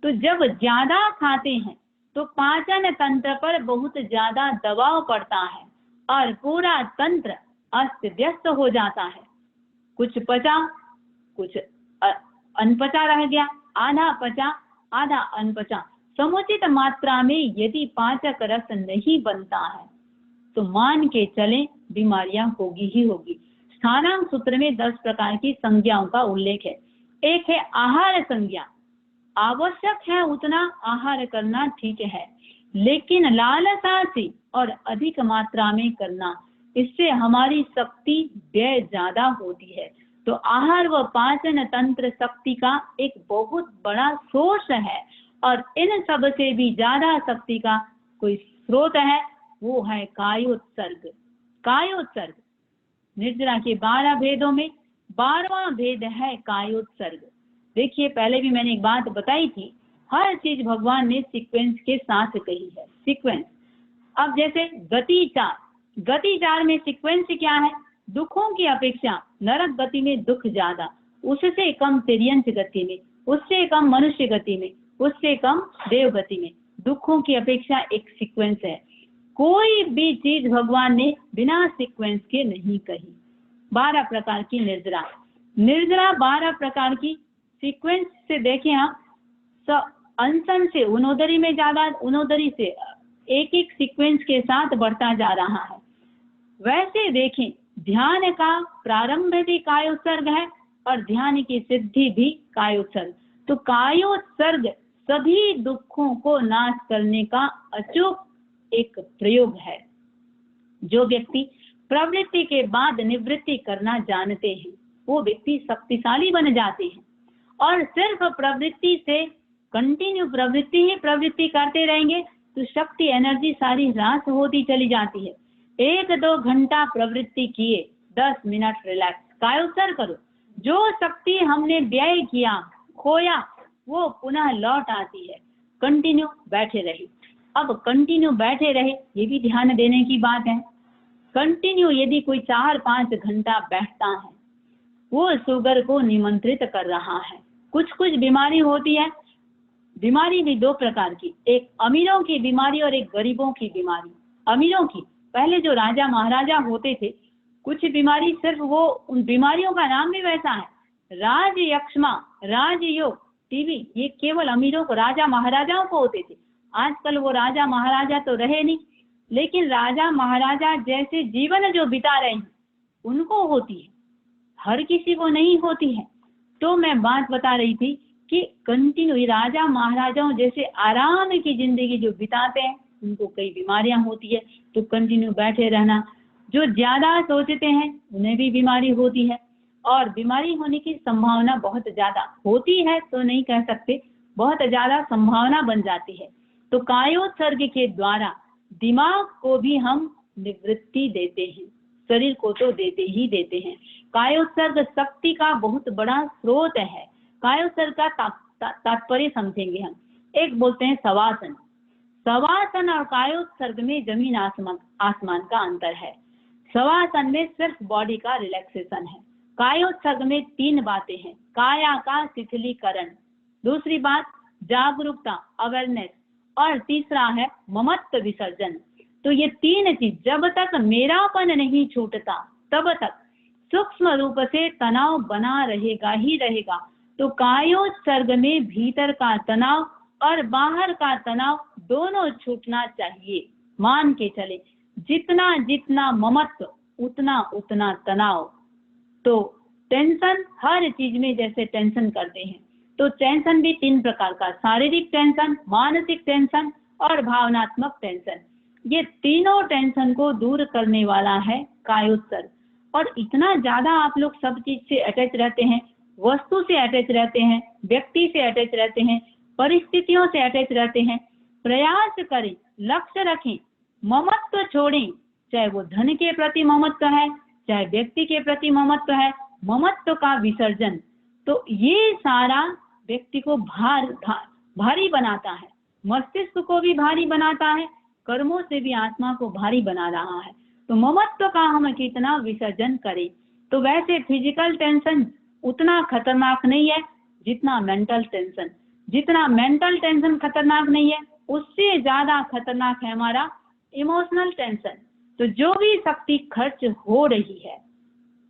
तो जब ज्यादा खाते हैं तो पाचन तंत्र पर बहुत ज्यादा दबाव पड़ता है और पूरा तंत्र अस्त व्यस्त हो जाता है। कुछ पचा, कुछ अनपचा रह गया, आधा पचा आधा अनपचा। समुचित मात्रा में यदि पाचक रस नहीं बनता है तो मान के चलें बीमारियां होगी ही होगी। स्थानांक सूत्र में 10 प्रकार की संज्ञाओं का उल्लेख है। एक है आहार संज्ञा। आवश्यक है उतना आहार करना ठीक है, लेकिन लालसा से और अधिक मात्रा में करना, इससे हमारी शक्ति व्यय ज्यादा होती है। तो आहार व पाचन तंत्र शक्ति का एक बहुत बड़ा सोर्स है, और इन सब से भी ज्यादा शक्ति का कोई स्रोत है, वो है कायोत्सर्ग। कायोत्सर्ग निर्जरा के 12 भेदों में 12वां भेद है कायोत्सर्ग। देखिए, पहले भी मैंने एक बात बताई थी, हर चीज भगवान ने सीक्वेंस के साथ कही है। सीक्वेंस, अब जैसे गतिचार, गतिचार में सीक्वेंस क्या है? दुखों की अपेक्षा नरक गति में दुख ज्यादा, उससे कम तिर्यंच गति में, उससे कम मनुष्य गति में, उससे कम देव गति में दुखों की अपेक्षा एक सीक्वेंस है। कोई भी चीज भगवान ने बिना सीक्वेंस के नहीं कही। 12 प्रकार की निर्जरा, निर्जरा 12 प्रकार की सीक्वेंस से देखें आप, अनसन से उनोदरी में ज्यादा, उनोदरी से एक एक सीक्वेंस के साथ बढ़ता जा रहा है। वैसे देखें, ध्यान का प्रारंभ भी कायोत्सर्ग है और ध्यान की सिद्धि भी कायोत्सर्ग। तो कायोत्सर्ग सभी दुखों को नाश करने का अचूक एक प्रयोग है। जो व्यक्ति प्रवृत्ति के बाद निवृत्ति करना जानते हैं, वो व्यक्ति शक्तिशाली बन जाते हैं। और सिर्फ प्रवृत्ति से कंटिन्यू प्रवृत्ति ही प्रवृत्ति करते रहेंगे तो शक्ति एनर्जी सारी ह्रास होती चली जाती है। 1-2 घंटा प्रवृत्ति किए, 10 मिनट रिलैक्स, कायोत्सर्ग करो। जो शक्ति हमने व्यय किया, खोया, वो पुनः लौट आती है। कंटिन्यू बैठे रहे। अब कंटिन्यू बैठे रहे, ये भी ध्यान देने की बात है। कंटिन्यू यदि कोई 4-5 घंटा बैठता है, वो शुगर को निमंत्रित कर रहा है। कुछ कुछ बीमारी होती है, बीमारी भी 2 प्रकार की, एक अमीरों की बीमारी और एक गरीबों की बीमारी। अमीरों की, पहले जो राजा महाराजा होते थे, कुछ बीमारी सिर्फ वो, उन बीमारियों का नाम भी वैसा है, राज यक्ष्मा, राजयोग, टीबी, ये केवल अमीरों को, राजा महाराजाओं को होते थे। आजकल वो राजा महाराजा तो रहे नहीं, लेकिन राजा महाराजा जैसे जीवन जो बिता रहे हैं उनको होती है, हर किसी को नहीं होती है। तो मैं बात बता रही थी कि कंटिन्यू राजा महाराजाओं जैसे आराम की जिंदगी जो बिताते हैं उनको कई बीमारियां होती है। तो कंटिन्यू बैठे रहना। जो ज्यादा सोचते हैं उन्हें भी बीमारी होती है, और बीमारी होने की संभावना बहुत ज्यादा होती है, तो नहीं कह सकते, बहुत ज्यादा संभावना बन जाती है। तो कायोत्सर्ग के द्वारा दिमाग को भी हम निवृत्ति देते हैं, शरीर को तो देते ही देते हैं। कायोत्सर्ग शक्ति का बहुत बड़ा स्रोत है। कायोत्सर्ग का तात्पर्य समझेंगे हम। एक बोलते हैं शवासन। शवासन और कायोत्सर्ग में जमीन आसमान का अंतर है। शवासन में सिर्फ बॉडी का रिलैक्सेशन है, कायोत्सर्ग में 3 बातें हैं। काया का शिथिलीकरण, दूसरी बात जागरूकता, अवेयरनेस, और तीसरा है ममत्व विसर्जन। तो ये 3 चीज जब तक मेरापन नहीं छूटता तब तक सूक्ष्म रूप से तनाव बना रहेगा ही रहेगा। तो कायोत्सर्ग में भीतर का तनाव और बाहर का तनाव दोनों छूटना चाहिए। मान के चले, जितना जितना ममत्व उतना उतना तनाव। तो टेंशन, हर चीज में जैसे टेंशन करते हैं, तो टेंशन भी 3 प्रकार का, शारीरिक टेंशन, मानसिक टेंशन और भावनात्मक टेंशन। ये तीनों टेंशन को दूर करने वाला है कायोत्सर्ग। और इतना ज्यादा आप लोग सब चीज से अटैच रहते हैं, वस्तु से अटैच रहते हैं, व्यक्ति से अटैच रहते हैं, परिस्थितियों से अटैच रहते हैं। प्रयास करें, लक्ष्य रखें, ममत्व छोड़ें, चाहे वो धन के प्रति ममत्व है, चाहे व्यक्ति के प्रति ममत्व है, ममत्व का विसर्जन। तो ये सारा व्यक्ति को भारी बनाता है, मस्तिष्क को भी भारी बनाता है, कर्मों से भी आत्मा को भारी बना रहा है। तो ममत्व का हम कितना विसर्जन करें। तो वैसे फिजिकल टेंशन उतना खतरनाक नहीं है जितना मेंटल टेंशन। जितना मेंटल टेंशन खतरनाक नहीं है उससे ज्यादा खतरनाक है हमारा इमोशनल टेंशन। तो जो भी शक्ति खर्च हो रही है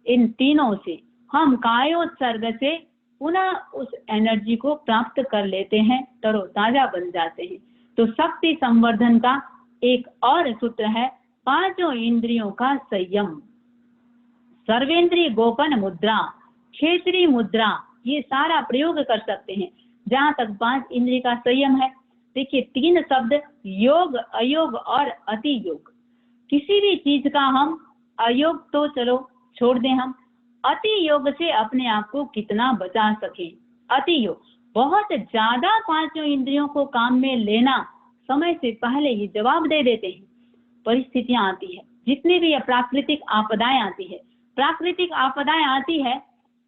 इन तीनों से, हम कायोत्सर्ग से पुनः उस एनर्जी को प्राप्त कर लेते हैं, तरोताजा बन जाते हैं। तो शक्ति संवर्धन का एक और सूत्र है पांचों इंद्रियों का संयम। सर्वेंद्रिय गोपन मुद्रा, क्षेत्रीय मुद्रा, ये सारा प्रयोग कर सकते हैं जहां तक 5 इंद्रिय का संयम है। देखिए 3 शब्द योग, अयोग और अति योग। किसी भी चीज का हम अयोग तो चलो छोड़ दें, हम अति योग से अपने आप को कितना बचा सके। अति योग बहुत ज्यादा पांचों इंद्रियों को काम में लेना, समय से पहले ही जवाब दे देते हैं। परिस्थितियां आती है, जितनी भी प्राकृतिक आपदाएं आती है, प्राकृतिक आपदाएं आती है,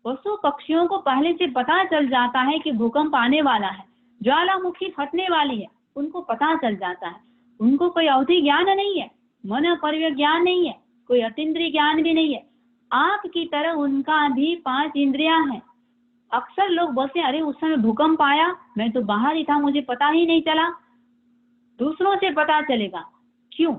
पशु पक्षियों को पहले से पता चल जाता है कि भूकंप आने वाला है, ज्वालामुखी फटने वाली है, उनको पता चल जाता है। उनको कोई अवधि ज्ञान नहीं है, मन परिव्य ज्ञान नहीं है, कोई अतीन्द्रिय ज्ञान भी नहीं है। आंख की तरह उनका भी 5 इंद्रियां हैं। अक्सर लोग बोलते हैं अरे उस समय भूकंप आया, मैं तो बाहर ही था, मुझे पता ही नहीं चला। दूसरों से पता चलेगा, क्यों?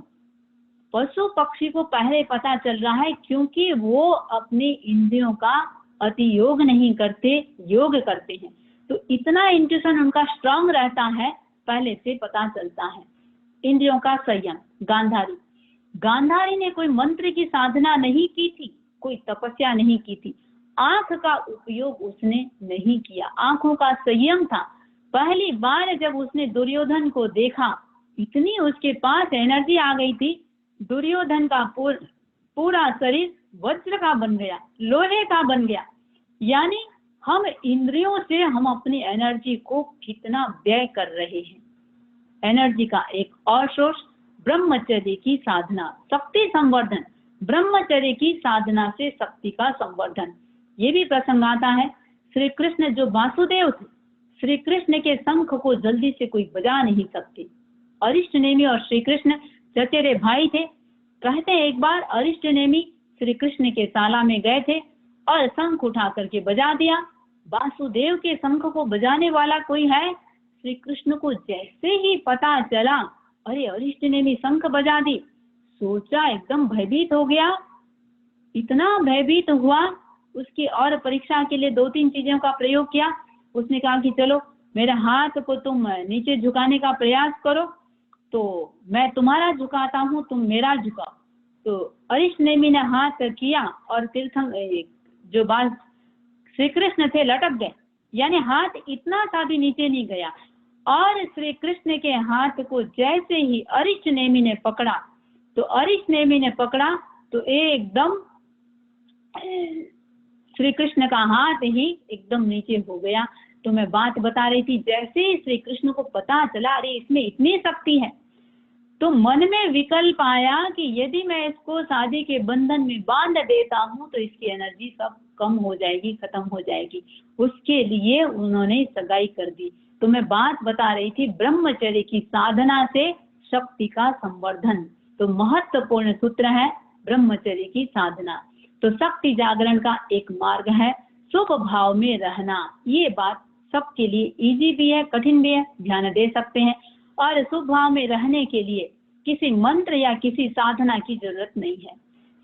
पशु पक्षी को पहले पता चल रहा है, क्योंकि वो अपने इंद्रियों का अति योग नहीं करते, योग करते हैं। तो इतना इंट्यूशन उनका स्ट्रांग रहता है, पहले से पता चलता है। इंद्रियों का संयम। गांधारी, गांधारी ने कोई मंत्र की साधना नहीं की थी, कोई तपस्या नहीं की थी, आंख का उपयोग उसने नहीं किया, आंखों का संयम था। पहली बार जब उसने दुर्योधन को देखा, इतनी उसके पास एनर्जी आ गई थी, दुर्योधन का पूरा शरीर वज्र का बन गया, लोहे का बन गया। यानी हम इंद्रियों से हम अपनी एनर्जी को कितना व्यय कर रहे हैं। एनर्जी का एक और सोर्स ब्रह्मचर्य की साधना, शक्ति संवर्धन। ब्रह्मचर्य की साधना से शक्ति का संवर्धन। ये भी प्रसंग आता है, श्री कृष्ण जो वासुदेव थे, श्री कृष्ण के शंख को जल्दी से कोई बजा नहीं सकते। अरिष्टनेमी और श्री कृष्ण चचेरे भाई थे। कहते हैं एक बार अरिष्टनेमी श्री कृष्ण के शाला में गए थे और शंख उठा करके बजा दिया। वासुदेव के शंख को बजाने वाला कोई है? श्री कृष्ण को जैसे ही पता चला, अरे अरिष्टनेमी शंख बजा दी, सोचा एकदम भयभीत हो गया। इतना भयभीत हुआ, उसकी और परीक्षा के लिए 2-3 चीजों का प्रयोग किया। उसने कहा कि चलो मेरे हाथ को तुम नीचे झुकाने का प्रयास करो, तो मैं तुम्हारा झुकाता हूँ, तुम मेरा झुकाओ। तो अरिष्टनेमी ने हाथ किया और तीर्थंकर जो बाल श्री कृष्ण थे लटक गए, यानी हाथ इतना सा भी नीचे नहीं गया। और श्री कृष्ण के हाथ को जैसे ही अरिष्टनेमी ने पकड़ा, तो अरिष्टनेमी ने पकड़ा तो एकदम श्री कृष्ण का हाथ ही एकदम नीचे हो गया। तो मैं बात बता रही थी, जैसे ही श्री कृष्ण को पता चला अरे इसमें इतनी शक्ति है, तो मन में विकल्प आया कि यदि मैं इसको शादी के बंधन में बांध देता हूँ तो इसकी एनर्जी सब कम हो जाएगी, खत्म हो जाएगी। उसके लिए उन्होंने सगाई कर दी। तो मैं बात बता रही थी ब्रह्मचर्य की साधना से शक्ति का संवर्धन। तो महत्वपूर्ण सूत्र है ब्रह्मचर्य की साधना। तो शक्ति जागरण का एक मार्ग है शुभ भाव में रहना। ये बात सबके लिए इजी भी है, कठिन भी है, ध्यान दे सकते हैं। और शुभ भाव में रहने के लिए किसी मंत्र या किसी साधना की जरूरत नहीं है,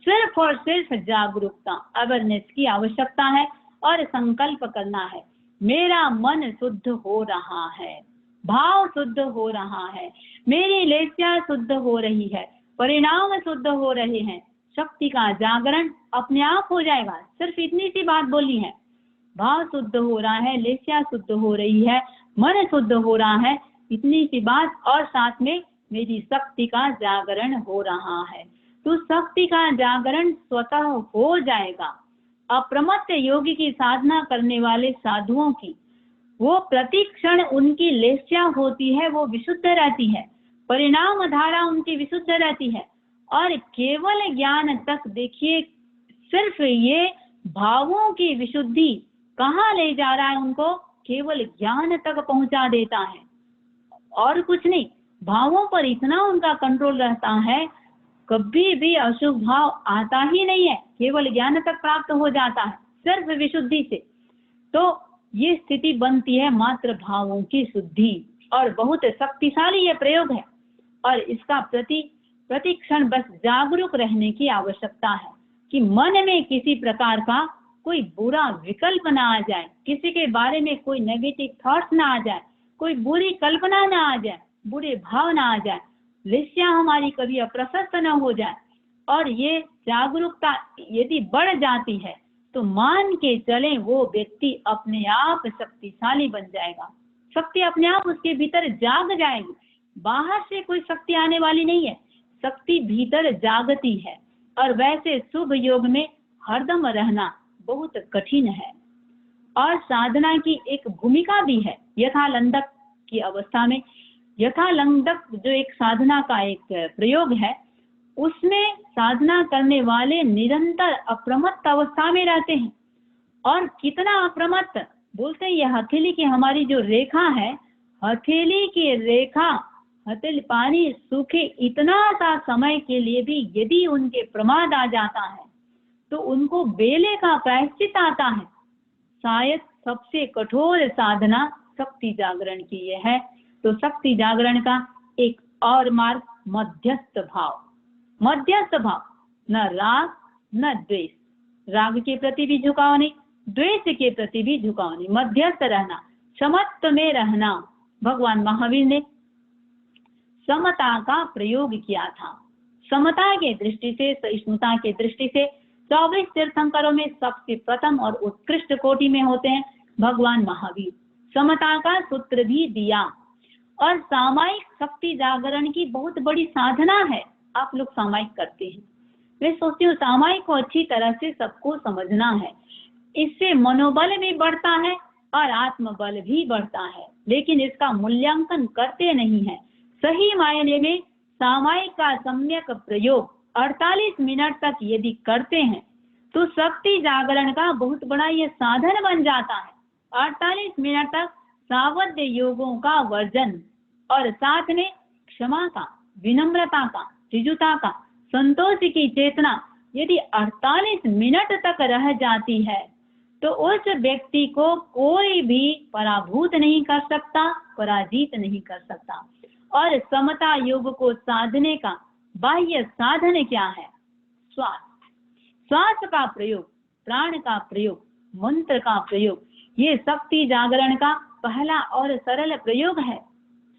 सिर्फ और सिर्फ जागरूकता, अवेयरनेस की आवश्यकता है और संकल्प करना है। मेरा मन शुद्ध हो रहा है, भाव शुद्ध हो रहा है, मेरी लेस्या शुद्ध हो रही है, परिणाम शुद्ध हो रहे हैं, शक्ति का जागरण अपने आप हो जाएगा। सिर्फ इतनी सी बात बोली है, भाव शुद्ध हो रहा है, लेस्या शुद्ध हो रही है, मन शुद्ध हो रहा है, इतनी सी बात, और साथ में मेरी शक्ति का जागरण हो रहा है। तो शक्ति का जागरण स्वतः हो जाएगा। अप्रमत्त योगी की साधना करने वाले साधुओं की वो प्रतिक्षण उनकी लेस्या होती है, वो विशुद्ध रहती है, परिणाम धारा उनकी विशुद्ध रहती है। और केवल ज्ञान तक देखिए, सिर्फ ये भावों की विशुद्धि कहाँ ले जा रहा है उनको, केवल ज्ञान तक पहुंचा देता है और कुछ नहीं। भावों पर इतना उनका कंट्रोल रहता है, कभी भी अशुभ भाव आता ही नहीं है, केवल ज्ञान तक प्राप्त हो जाता है सिर्फ विशुद्धि से। तो ये स्थिति बनती है मात्र भावों की शुद्धि, और बहुत शक्तिशाली ये प्रयोग है और इसका प्रति क्षण बस जागरूक रहने की आवश्यकता है कि मन में किसी प्रकार का कोई बुरा विकल्प ना आ जाए, किसी के बारे में कोई नेगेटिव थॉट्स ना आ जाए, कोई बुरी कल्पना ना आ जाए, बुरे भाव ना आ जाए, दृष्टियां हमारी कभी अप्रशस्त न हो जाए। और ये जागरूकता यदि बढ़ जाती है तो मान के चलें वो व्यक्ति अपने आप शक्तिशाली बन जाएगा, शक्ति अपने आप उसके भीतर जाग जाएगी। बाहर से कोई शक्ति आने वाली नहीं है, शक्ति भीतर जागती है। और वैसे शुभ योग में हरदम रहना बहुत कठिन है और साधना की एक भूमिका भी है। यथालंदक की अवस्था में, यथालंदक जो एक साधना का एक प्रयोग है, उसमें साधना करने वाले निरंतर अप्रमत्त अवस्था में रहते हैं। और कितना अप्रमत्त बोलते हैं, ये हथेली की हमारी जो रेखा है, हथेली की रेखा, हथेली पानी सूखे इतना सा समय के लिए भी यदि उनके प्रमाद आ जाता है तो उनको बेले का प्रायश्चित आता है। शायद सबसे कठोर साधना शक्ति जागरण की ये है। तो शक्ति जागरण का एक और मार्ग मध्यस्थ भाव, मध्यस्थ भाव, न राग न द्वेष, राग के प्रति भी झुकाव नहीं, द्वेष के प्रति भी झुकाव नहीं, मध्यस्थ रहना, समत्व में रहना। भगवान महावीर ने समता का प्रयोग किया था। समता के दृष्टि से, सहिष्णुता के दृष्टि से 24 तीर्थंकरों में सबसे प्रथम और उत्कृष्ट कोटि में होते हैं भगवान महावीर। समता का सूत्र भी दिया। और सामायिक शक्ति जागरण की बहुत बड़ी साधना है। आप लोग सामायिक करते हैं, मैं सोचती हूँ सामायिक को अच्छी तरह से सबको समझना है। इससे मनोबल भी बढ़ता है और आत्मबल भी बढ़ता है, लेकिन इसका मूल्यांकन करते नहीं है। सही मायने में सामायिक का सम्यक प्रयोग 48 मिनट तक यदि करते हैं तो शक्ति जागरण का बहुत बड़ा ये साधन बन जाता है। 48 मिनट तक सावध्य योगों का वर्जन और साथ में क्षमा का, विनम्रता का, ऋजुता का, संतोष की चेतना यदि 48 मिनट तक रह जाती है तो उस व्यक्ति को कोई भी पराभूत नहीं कर सकता, पराजित नहीं कर सकता। और समता योग को साधने का बाह्य साधन क्या है? श्वास, श्वास का प्रयोग, प्राण का प्रयोग, मंत्र का प्रयोग, ये शक्ति जागरण का पहला और सरल प्रयोग है।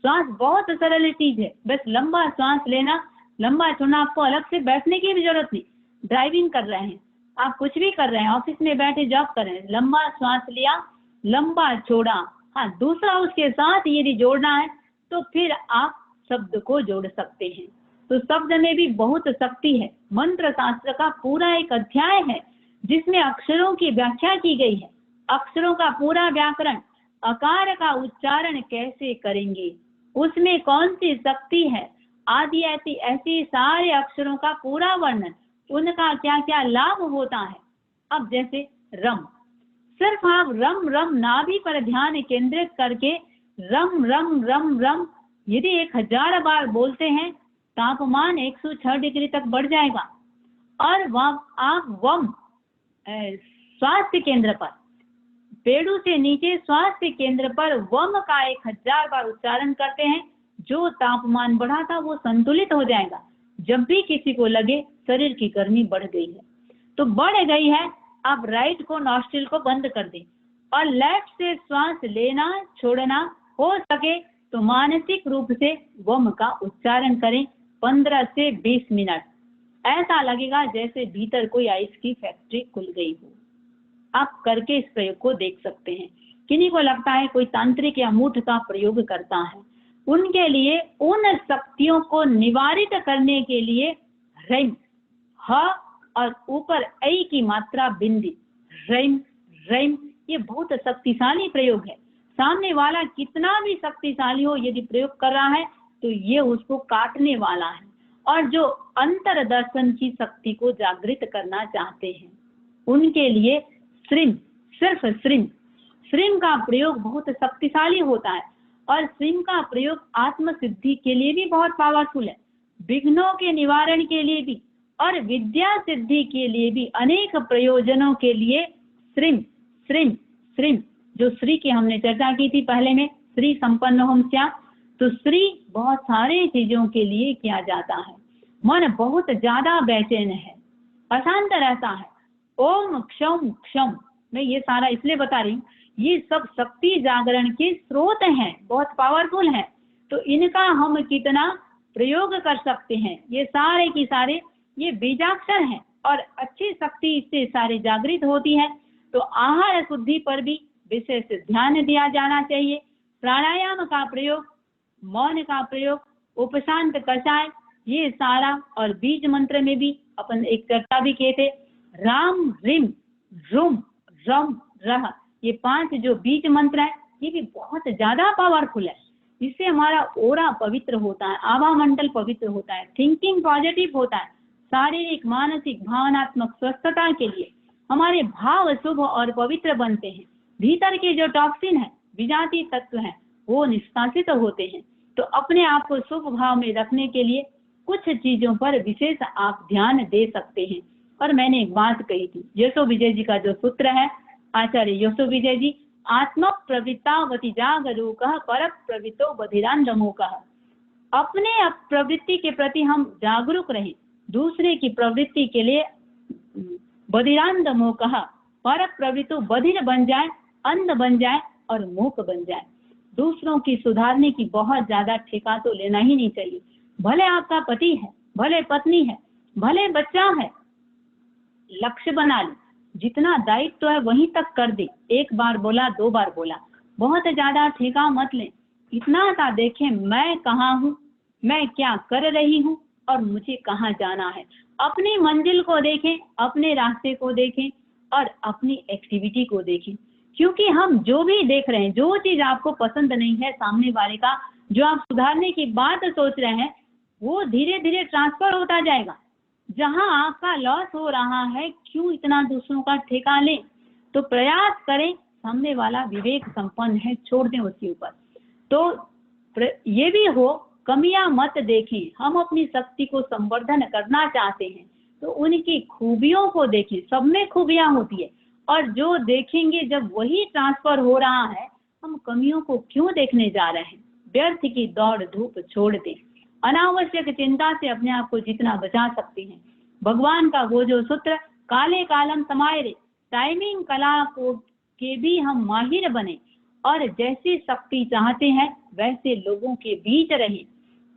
श्वास बहुत सरल चीज है, बस लंबा श्वास लेना, लंबा छोड़ना। आपको अलग से बैठने की भी जरूरत नहीं। ड्राइविंग कर रहे हैं, आप कुछ भी कर रहे हैं, ऑफिस में बैठे जॉब कर रहे हैं, लंबा श्वास लिया, लंबा छोड़ा। हाँ, दूसरा उसके साथ यदि जोड़ना है तो फिर आप शब्द को जोड़ सकते हैं। तो शब्द में भी बहुत शक्ति है। मंत्र शास्त्र का पूरा एक अध्याय है जिसमें अक्षरों की व्याख्या की गई है, अक्षरों का पूरा व्याकरण, अकार का उच्चारण कैसे करेंगे, उसमें कौन सी शक्ति है आदि, ऐसी सारे अक्षरों का पूरा वर्णन, उनका क्या क्या लाभ होता है। अब जैसे रम, सिर्फ आप रम रम नाभि पर ध्यान केंद्रित करके रम रम रम रम यदि 1000 बार बोलते हैं, तापमान 106 डिग्री तक बढ़ जाएगा। और आप वम स्वास्थ्य केंद्र पर, पेड़ों से नीचे स्वास्थ्य केंद्र पर वम का 1000 बार उच्चारण करते हैं, जो तापमान बढ़ा था वो संतुलित हो जाएगा। जब भी किसी को लगे शरीर की गर्मी बढ़ गई है तो बढ़ गई है, आप राइट को, नॉस्ट्रिल को बंद कर दें और लेफ्ट से श्वास लेना छोड़ना, हो सके तो मानसिक रूप से वम का उच्चारण करें 15 से 20 मिनट। ऐसा लगेगा जैसे भीतर कोई आइस की फैक्ट्री खुल गई हो। आप करके इस प्रयोग को देख सकते हैं। किन्हीं को लगता है कोई तांत्रिक या मूठ का प्रयोग करता है, उनके लिए उन शक्तियों को निवारित करने के लिए रैम, ह और ऊपर ऐ की मात्रा बिंदी, रैम रैम, ये बहुत शक्तिशाली प्रयोग है। सामने वाला कितना भी शक्तिशाली हो, यदि प्रयोग कर रहा है तो ये उसको काटने वाला है। और जो अंतर दर्शन की शक्ति को जागृत करना चाहते हैं उनके लिए श्रीम, सिर्फ श्रीम, श्रीम का प्रयोग बहुत शक्तिशाली होता है। और श्रीम का प्रयोग आत्म सिद्धि के लिए भी बहुत पावरफुल है, विघ्नों के निवारण के लिए भी और विद्या सिद्धि के लिए भी, अनेक प्रयोजनों के लिए श्रीम श्रीम श्रीम, जो श्री की हमने चर्चा की थी पहले में, श्री संपन्न हम स्यात्, तो श्री बहुत सारे चीजों के लिए किया जाता है। मन बहुत ज्यादा बेचैन है, अशांत रहता है। ओम क्षम क्षम, मैं ये सारा इसलिए बता रही हूँ, ये सब शक्ति जागरण के स्रोत हैं, बहुत पावरफुल हैं। तो इनका हम कितना प्रयोग कर सकते हैं, ये सारे की सारे ये बीजाक्षर हैं और अच्छी शक्ति इससे सारे जागृत होती है। तो आहार शुद्धि पर भी विशेष ध्यान दिया जाना चाहिए। प्राणायाम का प्रयोग, मौन का प्रयोग, उपशांत कषाय, ये सारा, और बीज मंत्र में भी अपन एक चर्चा भी किए थे, राम रिम रुम रम रह, ये 5 जो बीज मंत्र है ये भी बहुत ज्यादा पावरफुल है। इससे हमारा ओरा पवित्र होता है, आभा मंडल पवित्र होता है, थिंकिंग पॉजिटिव होता है, शारीरिक मानसिक भावनात्मक स्वस्थता के लिए हमारे भाव शुभ और पवित्र बनते हैं। भीतर के जो टॉक्सिन है, विजातीय तत्व हैं, वो निष्कासित होते हैं। तो अपने आप को शुभ भाव में रखने के लिए कुछ चीजों पर विशेष आप ध्यान दे सकते हैं। और मैंने एक बात कही थी, यशो विजय जी का जो सूत्र है, आचार्य यशो विजय जी, आत्म प्रवृत्तावति जागरूक पर प्रवृत्तो बधिरांधमूक, अपने प्रवृत्ति के प्रति हम जागरूक रहें, दूसरे की प्रवृत्ति के लिए बधिरांधमूक, पर प्रवृत्तो बधिर बन जाए, अंध बन जाए और मूक बन जाए। दूसरों की सुधारने की बहुत ज्यादा ठेका तो लेना ही नहीं चाहिए। भले आपका पति है, भले पत्नी है, भले बच्चा है, लक्ष्य बना ले, जितना दायित्व है वहीं तक कर दे। एक बार बोला, 2 बार बोला, बहुत ज्यादा ठेका मत ले। इतना सा देखें मैं कहाँ हूँ, मैं क्या कर रही हूँ और मुझे कहाँ जाना है। अपनी मंजिल को देखें, अपने रास्ते को देखें और अपनी एक्टिविटी को देखें। क्योंकि हम जो भी देख रहे हैं, जो चीज आपको पसंद नहीं है सामने वाले का, जो आप सुधारने की बात सोच रहे हैं, वो धीरे धीरे ट्रांसफर होता जाएगा। जहां आपका लॉस हो रहा है, क्यों इतना दूसरों का ठेका लें। तो प्रयास करें, सामने वाला विवेक संपन्न है, छोड़ दें उसके ऊपर। तो ये भी हो, कमियां मत देखें। हम अपनी शक्ति को संवर्धन करना चाहते हैं तो उनकी खूबियों को देखें, सब में खूबियां होती है। और जो देखेंगे जब वही ट्रांसफर हो रहा है, हम कमियों को क्यों देखने जा रहे हैं। व्यर्थ की दौड़ धूप छोड़ दें, अनावश्यक चिंता से अपने आप को जितना बचा सकते हैं। भगवान का वो जो सूत्र, काले कालम समाये, टाइमिंग कला को के भी हम माहिर बने और जैसी शक्ति चाहते हैं वैसे लोगों के बीच रहें।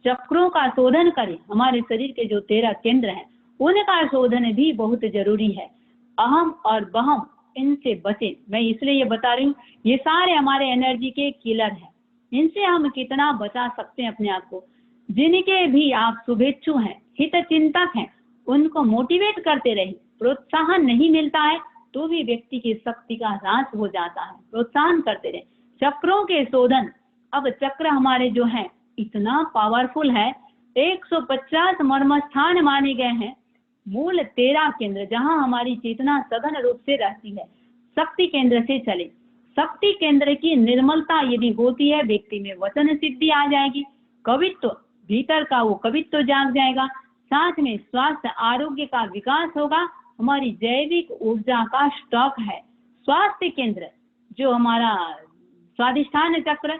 चक्रों का शोधन करें। हमारे शरीर के जो 13 केंद्र हैं उनका शोधन भी बहुत जरूरी है। अहम और बहम, इनसे बचें। मैं इसलिए ये बता रही हूँ, ये सारे हमारे एनर्जी के किलर हैं। इनसे हम कितना बचा सकते हैं अपने आप को। जिनके भी आप शुभेच्छु हैं, हित चिंतक हैं, उनको मोटिवेट करते रहिए। प्रोत्साहन नहीं मिलता है तो भी व्यक्ति की शक्ति का ह्रास हो जाता है। प्रोत्साहन करते रहे। चक्रों के शोधन, अब चक्र हमारे जो हैं इतना पावरफुल है, 150 मर्मस्थान माने गए हैं। मूल 13 केंद्र जहां हमारी चेतना सघन रूप से रहती है, शक्ति केंद्र से चले। शक्ति केंद्र की निर्मलता यदि होती है, व्यक्ति में वचन सिद्धि आ जाएगी, कवित्व, भीतर का वो कवित्व जाग जाएगा, साथ में स्वास्थ्य आरोग्य का विकास होगा। हमारी जैविक ऊर्जा का स्टॉक है। स्वास्थ्य केंद्र जो हमारा स्वाधिष्ठान चक्र,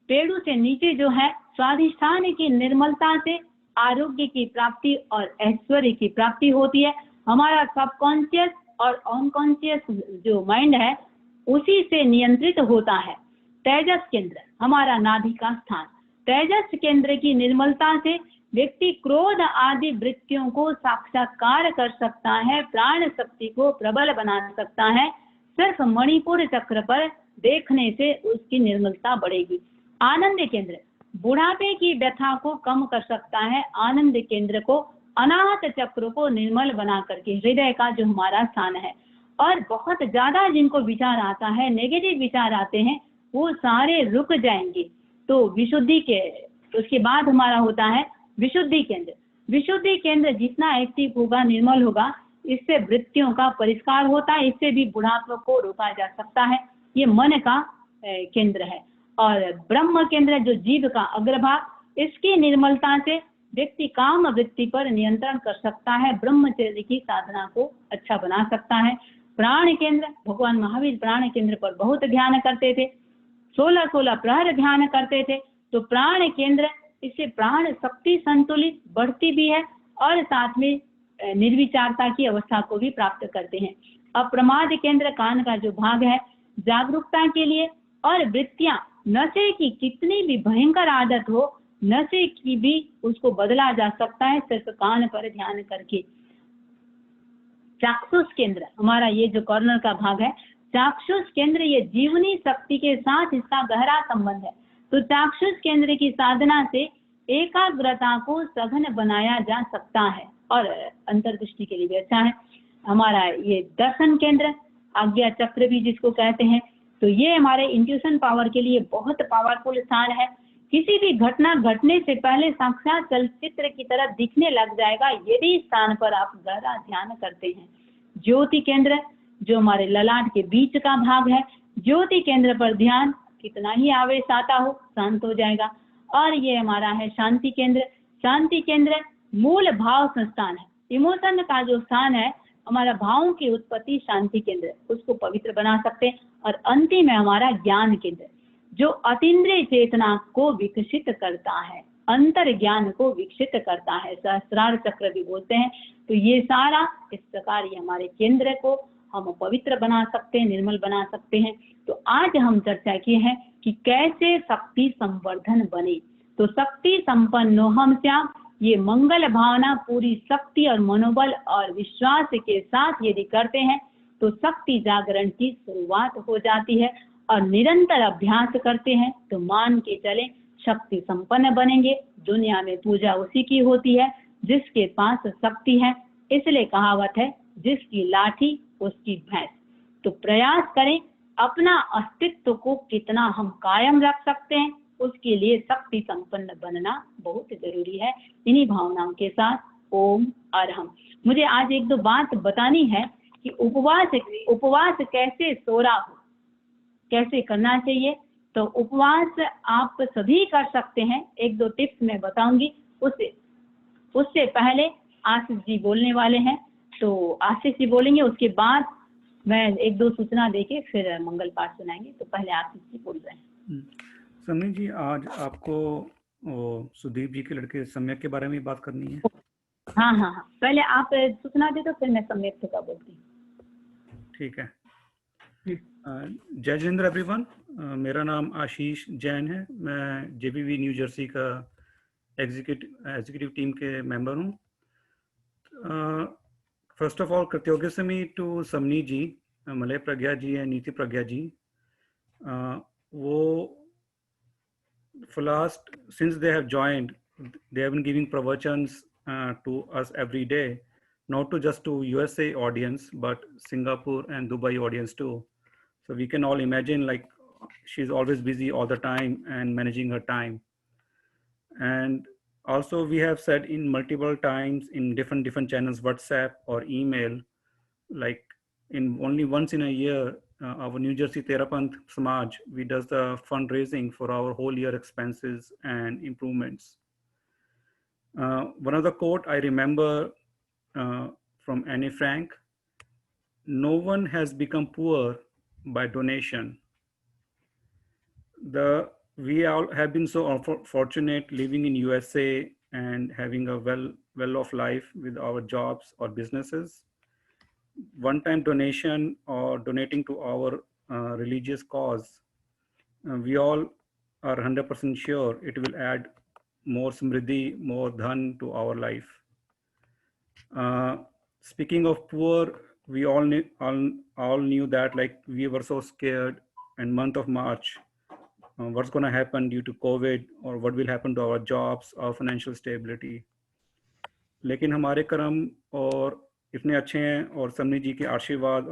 पेड़ों से नीचे जो है, स्वाधिष्ठान की निर्मलता से आरोग्य की प्राप्ति और ऐश्वर्य की प्राप्ति होती है। हमारा सबकॉन्शियस और अनकॉन्शियस जो माइंड है उसी से नियंत्रित होता है। तेजस केंद्र हमारा नाभि का स्थान, तेजस केंद्र की निर्मलता से व्यक्ति क्रोध आदि वृत्तियों को साक्षात्कार कर सकता है, प्राण शक्ति को प्रबल बना सकता है। सिर्फ मणिपुर चक्र पर देखने से उसकी निर्मलता बढ़ेगी। आनंद केंद्र बुढ़ापे की व्यथा को कम कर सकता है। आनंद केंद्र को, अनाहत चक्र को निर्मल बना करके, हृदय का जो हमारा स्थान है। और बहुत ज्यादा जिनको विचार आता है, नेगेटिव विचार आते हैं, वो सारे रुक जाएंगे। तो विशुद्धि के उसके बाद हमारा होता है विशुद्धि केंद्र। विशुद्धि केंद्र जितना एक्टिव होगा, निर्मल होगा, इससे वृत्तियों का परिष्कार होता है, इससे भी बुढ़ापे को रोका जा सकता है। ये मन का केंद्र है। और ब्रह्म केंद्र जो जीव का अग्रभाग, इसकी निर्मलता से व्यक्ति काम वृत्ति पर नियंत्रण कर सकता है, ब्रह्मचर्य की साधना को अच्छा बना सकता है। प्राण केंद्र, भगवान महावीर प्राण केंद्र पर बहुत ध्यान करते थे। 16-16 प्रहर ध्यान करते थे। तो प्राण केंद्र, इससे प्राण शक्ति संतुलित बढ़ती भी है और साथ में निर्विचारता की अवस्था को भी प्राप्त करते हैं। अप्रमाद केंद्र कान का जो भाग है, जागरूकता के लिए, और वृत्तियां, नशे की कितनी भी भयंकर आदत हो, नशे की भी उसको बदला जा सकता है सिर्फ कान पर ध्यान करके। चाक्षुष केंद्र, हमारा ये जो कॉर्नर का भाग है, चाक्षुष केंद्र, ये जीवनी शक्ति के साथ इसका गहरा संबंध है। तो चाक्षुष केंद्र की साधना से एकाग्रता को सघन बनाया जा सकता है और अंतर्दृष्टि के लिए भी अच्छा है। हमारा ये दर्शन केंद्र, आज्ञा चक्र भी जिसको कहते हैं, तो ये हमारे इंट्यूशन पावर के लिए बहुत पावरफुल स्थान है। किसी भी घटना घटने से पहले साक्षात चलचित्र की तरह दिखने लग जाएगा यदि इस स्थान पर आप गहरा ध्यान करते हैं। ज्योति केंद्र, जो हमारे ललाट के बीच का भाग है, ज्योति केंद्र पर ध्यान, कितना ही आवेश आता हो शांत हो जाएगा। और ये हमारा है शांति केंद्र। शांति केंद्र मूल भाव संस्थान है, इमोशन का जो स्थान है, हमारा भावों की उत्पत्ति शांति केंद्र, उसको पवित्र बना सकते हैं। और अंतिम है हमारा ज्ञान केंद्र, जो अतीन्द्रिय चेतना को विकसित करता है, अंतर ज्ञान को विकसित करता है, सहस्रार चक्र भी बोलते हैं। तो ये सारा इस प्रकार ये हमारे केंद्र को हम पवित्र बना सकते हैं, निर्मल बना सकते हैं। तो आज हम चर्चा की है कि कैसे शक्ति संवर्धन बने। तो शक्ति संपन्नो हम श्याम, ये मंगल भावना पूरी शक्ति और मनोबल और विश्वास के साथ यदि करते हैं तो शक्ति जागरण की शुरुआत हो जाती है। और निरंतर अभ्यास करते हैं तो मान के चले शक्ति संपन्न बनेंगे। दुनिया में पूजा उसी की होती है जिसके पास शक्ति है। इसलिए कहावत है, जिसकी लाठी उसकी भैंस। तो प्रयास करें अपना अस्तित्व को कितना हम कायम रख सकते हैं, उसके लिए शक्ति संपन्न बनना बहुत जरूरी है। इन्हीं भावनाओं के साथ ओम अरहम। मुझे आज एक दो बात बतानी है कि उपवास कैसे सोरा हो, कैसे करना चाहिए। तो उपवास आप सभी कर सकते हैं, एक दो टिप्स मैं बताऊंगी। उससे पहले आशीष जी बोलने वाले हैं, तो आशीष जी बोलेंगे, उसके बाद मैं एक दो सूचना देके फिर मंगल पाठ सुनाएंगे। तो पहले आशीष जी बोल रहे हैं। सम्यक जी, आज आपको सुदीप जी के लड़के सम्यक के बारे में बात करनी है। हाँ, पहले आप सूचना दे दो, फिर मैं सम्यक का बोलती हूँ। ठीक है। जय जिनेंद्र एवरीवन, मेरा नाम आशीष जैन है। मैं जेबीवी न्यू जर्सी का एग्जीक्यूटिव टीम के मेंबर हूँ। फर्स्ट ऑफ ऑल कृतज्ञ टू समनी जी, मलय प्रज्ञा जी एंड नीति प्रज्ञा जी। वो for last, since they have joined, they have been giving pravachans to us every day, not to just to USA audience, but Singapore and Dubai audience too. So we can all imagine, like, she's always busy all the time and managing her time. And also we have said in multiple times in different channels, WhatsApp or email, like in only once in a year, our New Jersey Therapant Samaj, we does the fundraising for our whole year expenses and improvements. One of the quote I remember from Anne Frank, no one has become poor by donation. We all have been so fortunate living in USA and having a well-off life with our jobs or businesses. One-time donation or donating to our religious cause, we all are 100% sure it will add more smriddhi, more dhan to our life. Speaking of poor, we all knew that, like, we were so scared in month of March, what's going to happen due to COVID, or what will happen to our jobs, our financial stability. लेकिन हमारे कर्म और इतने अच्छे हैं और समनी जी के आशीर्वाद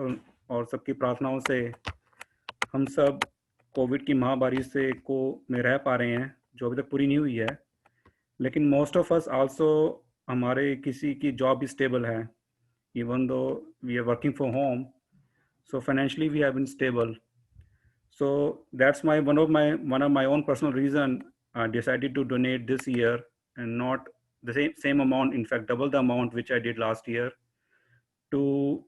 और सबकी प्रार्थनाओं से हम सब कोविड की महामारी से में रह पा रहे हैं, जो अभी तक पूरी नहीं हुई है। लेकिन मोस्ट ऑफ अस आल्सो, हमारे किसी की जॉब भी स्टेबल है, even though we are working from home, so financially we have been stable. So that's one of my own personal reason I decided to donate this year, and not the same amount, in fact double the amount which I did last year, to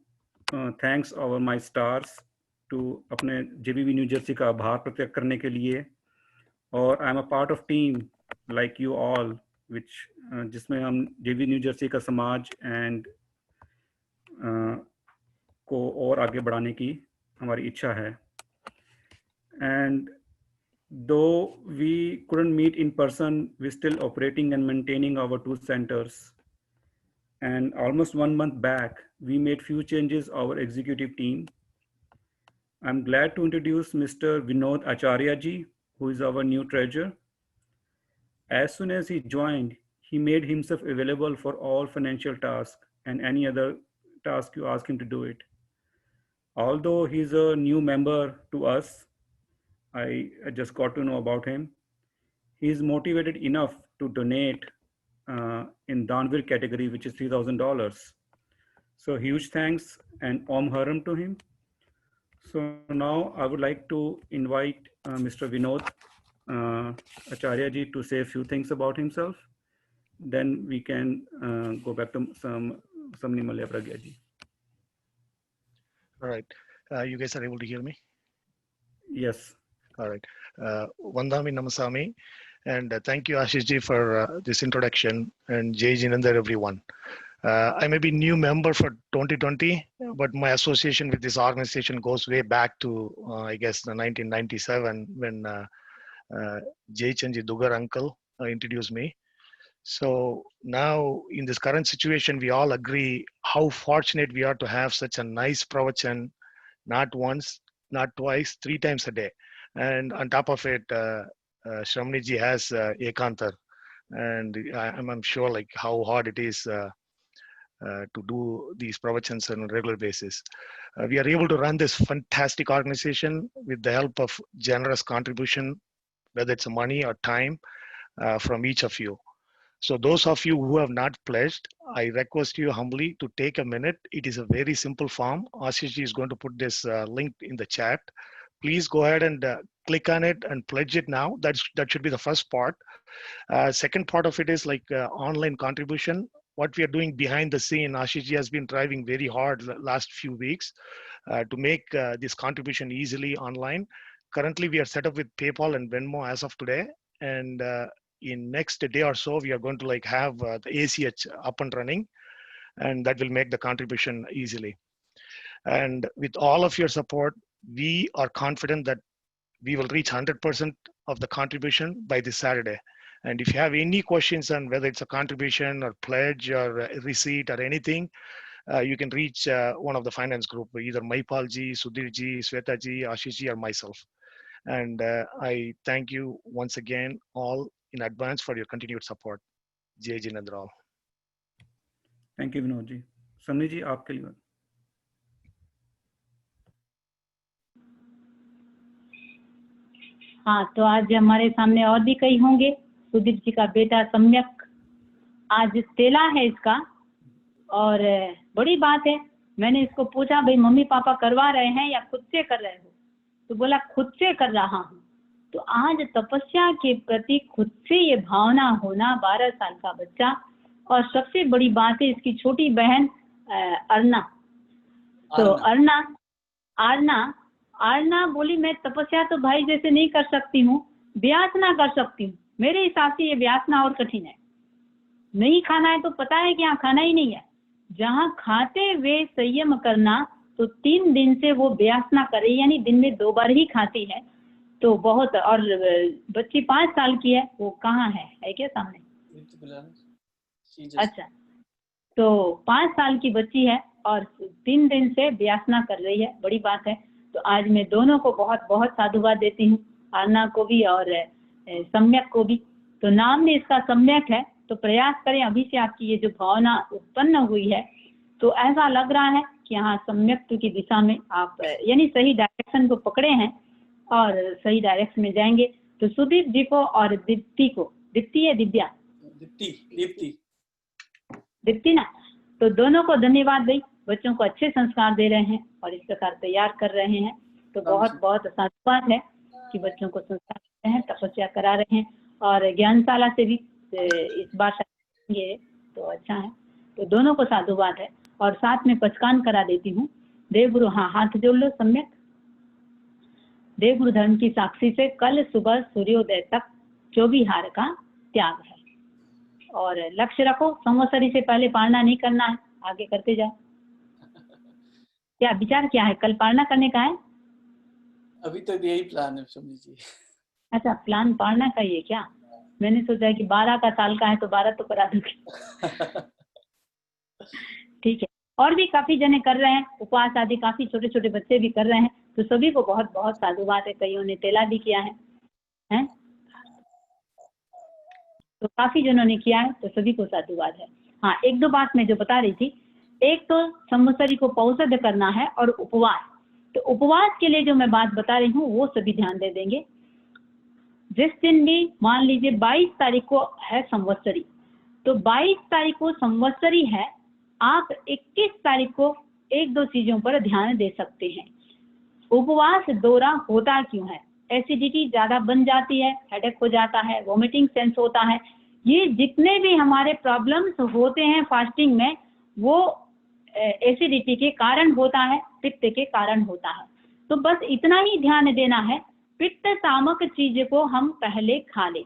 thanks my stars to अपने JBV न्यू जर्सी का आभार प्रकट करने के लिए। और I am a part of team like you all which जिसमें हम JBV न्यू जर्सी का समाज एंड को और आगे बढ़ाने की हमारी इच्छा है। And though we couldn't meet in person, we're still operating and maintaining our 2 centers. And almost 1 month back, we made few changes our executive team. I'm glad to introduce Mr. Vinod Acharya ji, who is our new treasurer. As soon as he joined, he made himself available for all financial tasks and any other task you ask him to do it. Although he's a new member to us, I just got to know about him. He is motivated enough to donate in Danvir category, which is $3,000. So huge thanks and Om Haram to him. So now I would like to invite Mr. Vinod Acharya ji to say a few things about himself. Then we can go back to Samni Malya Pragya ji. All right. You guys are able to hear me? Yes. All right. Vandami Namasami. And thank you, Ashish ji, for this introduction, and Jai Jinandar, everyone. I may be new member for 2020, but my association with this organization goes way back to, I guess, the 1997 when Jai Chandji Dugar uncle introduced me. So now in this current situation, we all agree how fortunate we are to have such a nice pravachan, not once, not twice, 3 times a day. And on top of it, Shramani ji has Ekantar, and I'm sure like how hard it is to do these pravachans on a regular basis. We are able to run this fantastic organization with the help of generous contribution, whether it's money or time, from each of you. So those of you who have not pledged, I request you humbly to take a minute. It is a very simple form. Ashish ji is going to put this link in the chat. Please go ahead and click on it and pledge it now. That should be the first part. Second part of it is like online contribution. What we are doing behind the scene, Ashish ji has been driving very hard the last few weeks to make this contribution easily online. Currently, we are set up with PayPal and Venmo as of today. And in next day or so, we are going to like have the ACH up and running, and that will make the contribution easily. And with all of your support, we are confident that we will reach 100% of the contribution by this Saturday. And if you have any questions on whether it's a contribution or pledge or a receipt or anything, you can reach one of the finance group, either Maipal ji, Sudhir ji, Sweta ji, Ashish ji, or myself. And I thank you once again all in advance for your continued support. Jai Jinandra all. Thank you, Vinod ji. Samni ji, आपके लिए. हाँ, तो आज हमारे सामने और भी कई होंगे। सुदीप जी का बेटा सम्यक आज तेला है इसका, और बड़ी बात है। मैंने इसको पूछा, भाई मम्मी पापा करवा रहे हैं या खुद से कर रहे हो? तो बोला खुद से कर रहा हूँ। तो आज तपस्या के प्रति खुद से ये भावना होना, 12 साल का बच्चा, और सबसे बड़ी बात है इसकी छोटी बहन अर्ना। तो अर्ना बोली मैं तपस्या तो भाई जैसे नहीं कर सकती हूँ, व्यासना कर सकती हूँ। मेरे हिसाब से ये व्यासना और कठिन है। नहीं खाना है तो पता है कि यहाँ खाना ही नहीं है। जहाँ खाते हुए संयम करना, तो 3 दिन से वो व्यासना करे, यानी दिन में 2 बार ही खाती है। तो बहुत, और बच्ची 5 साल की है। वो कहाँ है क्या सामने? अच्छा, तो 5 साल की बच्ची है और 3 दिन से व्यासना कर रही है। बड़ी बात है। तो आज मैं दोनों को बहुत बहुत साधुवाद देती हूँ, आरना को भी और सम्यक को भी। तो नाम में इसका सम्यक है, तो प्रयास करें अभी से। आपकी ये जो भावना उत्पन्न हुई है, तो ऐसा लग रहा है कि हाँ सम्यक की दिशा में आप यानी सही डायरेक्शन को पकड़े हैं और सही डायरेक्शन में जाएंगे। तो सुदीप जी को और दीप्ति को, दीप्ति है दिव्या, दीप्ति ना, तो दोनों को धन्यवाद भाई। बच्चों को अच्छे संस्कार दे रहे हैं और इस प्रकार तैयार कर रहे हैं। तो बहुत बहुत साधुवाद है कि बच्चों को संस्कार दे रहे हैं, तपस्या करा रहे हैं, और ज्ञानशाला से भी इस बार ये तो अच्छा है। तो दोनों को साधुवाद है। और साथ में पचकान करा देती हूँ। देवगुरु, हाँ हाथ जोड़ लो सम्यक। देवगुरु धर्म की साक्षी से कल सुबह सूर्योदय तक 24 हार का त्याग है। और लक्ष्य रखो, संवत्सरी से पहले पालना नहीं करना है, आगे करते जाओ। क्या विचार क्या है, कल पालना करने का है? अभी तो यही प्लान है स्वामी जी। अच्छा, प्लान पालना का ही है क्या? मैंने सोचा कि 12 का साल का है तो 12 तो करा दूंगी। ठीक है, और भी काफी जने कर रहे हैं उपवास आदि, काफी छोटे छोटे बच्चे भी कर रहे हैं, तो सभी को बहुत बहुत साधुवाद है। कईयों ने तेला भी किया है, हैं? तो काफी जनों ने किया है, तो सभी को साधुवाद है। हाँ, एक दो बात मैं जो बता रही थी, एक तो संवत्सरी को पौषध करना है और उपवास। तो उपवास के लिए जो मैं बात बता रही हूँ वो सभी ध्यान दे देंगे। जिस दिन भी मान लीजिए 22 तारीख को है संवत्सरी, तो 22 तारीख को संवत्सरी है, आप 21 तारीख को एक दो चीजों पर ध्यान दे सकते हैं। उपवास दौरा होता क्यों है? एसिडिटी ज्यादा बन जाती है, हेडेक हो जाता है, वोमिटिंग सेंस होता है, ये जितने भी हमारे प्रॉब्लम्स होते हैं फास्टिंग में, वो एसिडिटी के कारण होता है, पित्त के कारण होता है। तो बस इतना ही ध्यान देना है, पित्त सामक चीज को हम पहले खा लें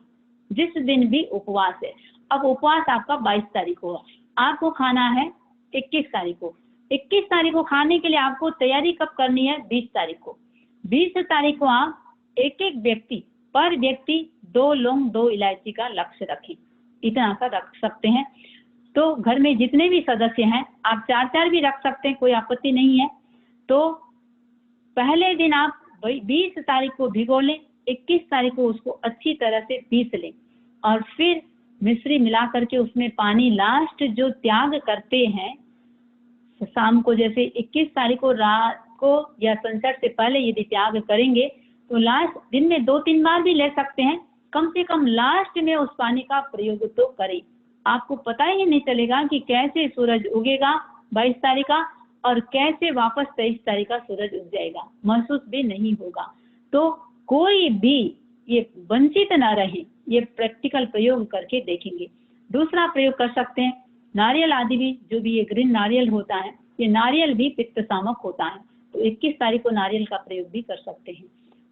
जिस दिन भी उपवास है। अब उपवास आपका 22 तारीख को है, आपको खाना है 21 तारीख को। 21 तारीख को खाने के लिए आपको तैयारी कब करनी है? 20 तारीख को। 20 तारीख को आप एक एक व्यक्ति पर व्यक्ति 2 लौंग 2 इलायची का लक्ष्य रखें, इतना सा रख सकते हैं। तो घर में जितने भी सदस्य हैं आप 4-4 भी रख सकते हैं, कोई आपत्ति नहीं है। तो पहले दिन आप 20 तारीख को भिगो लें, 21 तारीख को उसको अच्छी तरह से पीस लें और फिर मिश्री मिला करके उसमें पानी लास्ट जो त्याग करते हैं शाम को, जैसे 21 तारीख को रात को या सनसेट से पहले यदि त्याग करेंगे तो लास्ट दिन में 2-3 बार भी ले सकते हैं, कम से कम लास्ट में उस पानी का प्रयोग तो करें। आपको पता ही नहीं चलेगा कि कैसे सूरज उगेगा 22 तारीख का और कैसे वापस 23 तारीख का सूरज उग जाएगा, महसूस भी नहीं होगा। तो कोई भी ये वंचित ना रहे, ये प्रैक्टिकल प्रयोग करके देखेंगे। दूसरा प्रयोग कर सकते हैं, नारियल आदि भी, जो भी ये ग्रीन नारियल होता है, ये नारियल भी पित्त सामक होता है, तो 21 तारीख को नारियल का प्रयोग भी कर सकते हैं।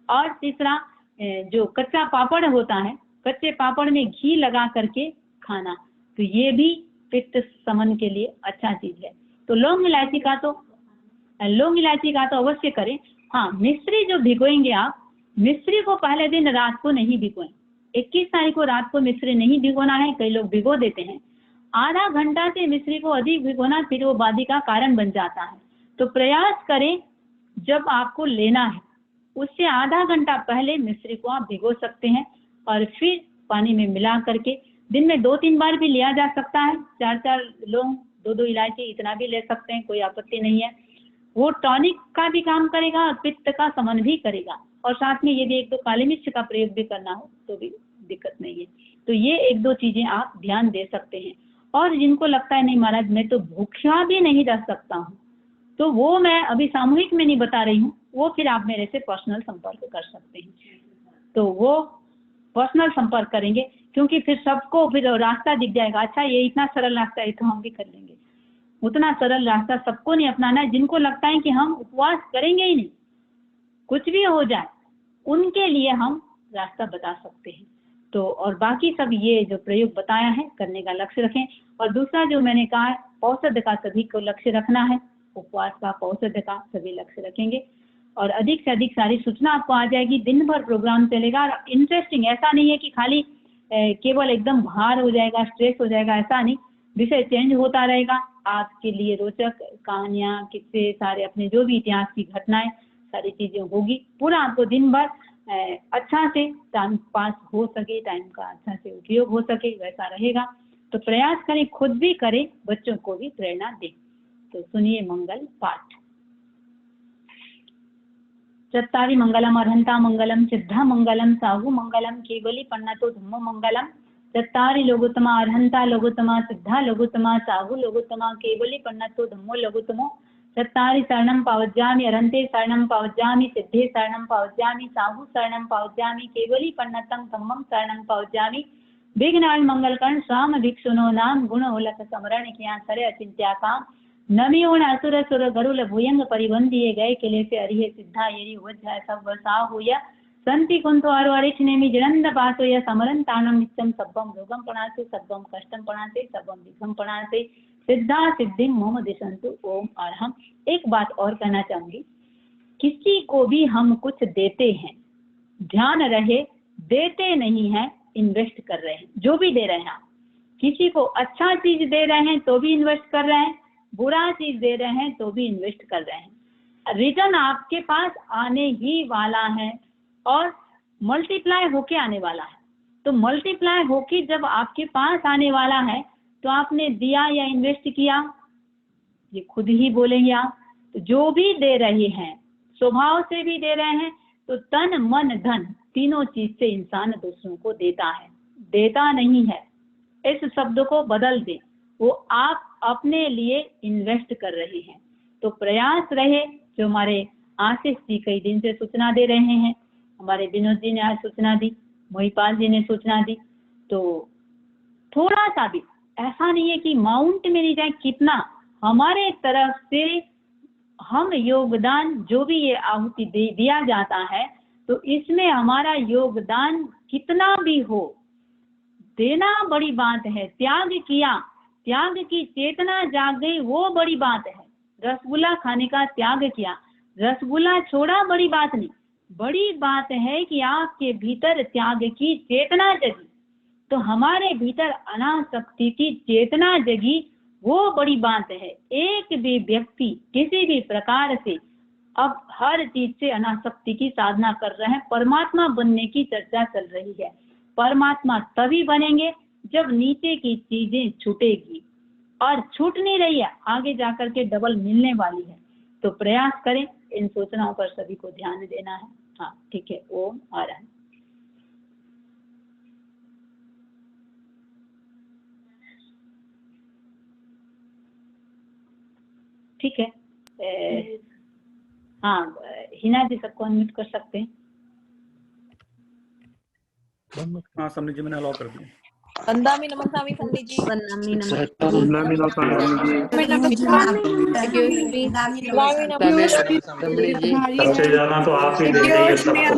और तीसरा, जो कच्चा पापड़ होता है, कच्चे पापड़ में घी लगा करके खाना, तो ये भी पित्त समन के लिए अच्छा चीज है। तो लौंग इलायची का तो अवश्य करें। हाँ, मिश्री जो भिगोएंगे आप, मिश्री को पहले दिन रात को नहीं भिगोएं। 21 तारीख को रात को मिश्री नहीं भिगोना है, कई लोग भिगो देते हैं। आधा घंटा से मिश्री को अधिक भिगोना फिर वो बादी का कारण बन जाता है। तो प्रयास करें जब आपको लेना है उससे आधा घंटा पहले मिश्री को आप भिगो सकते हैं और फिर पानी में मिला करके दिन में 2-3 बार भी लिया जा सकता है। 4-4 लौंग 2-2 इलायची इतना भी ले सकते हैं, कोई आपत्ति नहीं है। वो टॉनिक का भी काम करेगा और पित्त का समन भी करेगा, और साथ में यदि 1-2 काली मिर्च का प्रयोग भी करना हो तो भी दिक्कत नहीं है। तो ये 1-2 चीजें आप ध्यान दे सकते हैं। और जिनको लगता है नहीं महाराज मैं तो भूखा भी नहीं रह सकता हूँ, तो वो मैं अभी सामूहिक में नहीं बता रही हूँ, वो फिर आप मेरे से पर्सनल संपर्क कर सकते हैं। तो वो पर्सनल संपर्क करेंगे, क्योंकि फिर सबको फिर रास्ता दिख जाएगा, अच्छा ये इतना सरल रास्ता है तो हम भी कर लेंगे। उतना सरल रास्ता सबको नहीं अपनाना है। जिनको लगता है कि हम उपवास करेंगे ही नहीं, कुछ भी हो जाए, उनके लिए हम रास्ता बता सकते हैं। तो और बाकी सब ये जो प्रयोग बताया है करने का लक्ष्य रखें। और दूसरा जो मैंने कहा है, औषध का सभी को लक्ष्य रखना है, उपवास का औषध का सभी लक्ष्य रखेंगे और अधिक से अधिक सारी सूचना आपको आ जाएगी। दिन भर प्रोग्राम चलेगा, इंटरेस्टिंग, ऐसा नहीं है कि खाली केवल एकदम भार हो जाएगा, स्ट्रेस हो जाएगा, ऐसा नहीं, विषय चेंज होता रहेगा। आपके लिए रोचक कहानियां, किस्से, सारे अपने जो भी इतिहास की घटनाएं, सारी चीजें होगी। पूरा आपको दिन भर अच्छा से टाइम पास हो सके, टाइम का अच्छा से उपयोग हो सके, वैसा रहेगा। तो प्रयास करें, खुद भी करें, बच्चों को भी प्रेरणा दें। तो सुनिए मंगल पाठ। चत्तारि मंगलम अर्हंता मंगलम सिद्धा मंगलम साहु मंगलम केवली पन्नतो धम्मो मंगलम। चत्तारि लोगोत्तमा अर्हंता लोगोत्तमा सिद्धा लोगोत्तमा साहु लोगोत्तमा केवली पन्नतो धम्मो लोगोत्तमो। चत्तारि शरणं पावज्जामि अर्हन्ते शरणं पावज्जामि सिद्धे शरणं पावज्जामि साहु शरणं पावज्जामि केवली पन्नतं धम्मं शरणं पावज्जामि। विघ्नान् मंगलकर्ण स्वाम भिक्षुनो नाम गुण ओलक समरण किया सरे अचिंत्या काम। नमियोण असुर सुर गरुल भूयंग परिबंधिये गए किले से अरिहे सिद्धा यरी वज्र सब वसा हुया संति कुंतो अरु अरिष्णेमि जनंद पासो या समरन तानम नित्यम सब्बम रोगम पणासे सब्बम कष्टम पणासे सब्बम विघम पणासे सिद्धा सिद्धिं मम दिशंतु ओम अरहम। एक बात और कहना चाहूंगी, किसी को भी हम कुछ देते हैं, ध्यान रहे देते नहीं है, इन्वेस्ट कर रहे हैं। जो भी दे रहे हैं आप, किसी को अच्छा चीज दे रहे हैं तो भी इन्वेस्ट कर रहे हैं, बुरा चीज दे रहे हैं तो भी इन्वेस्ट कर रहे हैं। रिटर्न आपके पास आने ही वाला है और मल्टीप्लाई होके आने वाला है। तो मल्टीप्लाई होके जब आपके पास आने वाला है तो आपने दिया या इन्वेस्ट किया, ये खुद ही बोलेंगे आप। तो जो भी दे रहे हैं, स्वभाव से भी दे रहे हैं, तो तन मन धन तीनों चीज से इंसान दूसरों को देता है, देता नहीं है। इस शब्द को बदल दे, वो आप अपने लिए इन्वेस्ट कर रहे हैं। तो प्रयास रहे, जो हमारे आशीष जी कई दिन से सूचना दे रहे हैं, हमारे विनोद जी ने आज सूचना दी, मोहिपाल जी ने सूचना दी, तो थोड़ा सा भी, ऐसा नहीं है कि माउंट में नहीं जाए, कितना हमारे तरफ से हम योगदान, जो भी ये आहुति दिया जाता है, तो इसमें हमारा योगदान कितना भी हो, देना बड़ी बात है। त्याग किया, त्याग की चेतना जाग गई, वो बड़ी बात है। रसगुल्ला खाने का त्याग किया, रसगुल्ला छोड़ा, बड़ी बात नहीं। बड़ी बात है कि आपके भीतर त्याग की चेतना जगी, तो हमारे भीतर अनासक्ति की चेतना जगी, वो बड़ी बात है। एक भी व्यक्ति किसी भी प्रकार से अब हर चीज से अनासक्ति की साधना कर रहे हैं, परमात्मा बनने की चर्चा चल रही है। परमात्मा तभी बनेंगे जब नीचे की चीजें छूटेगी, और छूट नहीं रही है, आगे जाकर के डबल मिलने वाली है। तो प्रयास करें, इन सूचनाओं पर सभी को ध्यान देना है। हाँ ठीक है, ओम आरहम। ठीक है, हाँ हिना जी सबको अनम्यूट कर सकते हैं। हाँ समझ जी, मैंने अलाउ कर दिया। वंदामि नमस्कामि पंडित जी। वंदामि वंदामि सबसे ज्यादा तो आप ही दे रही है सबको,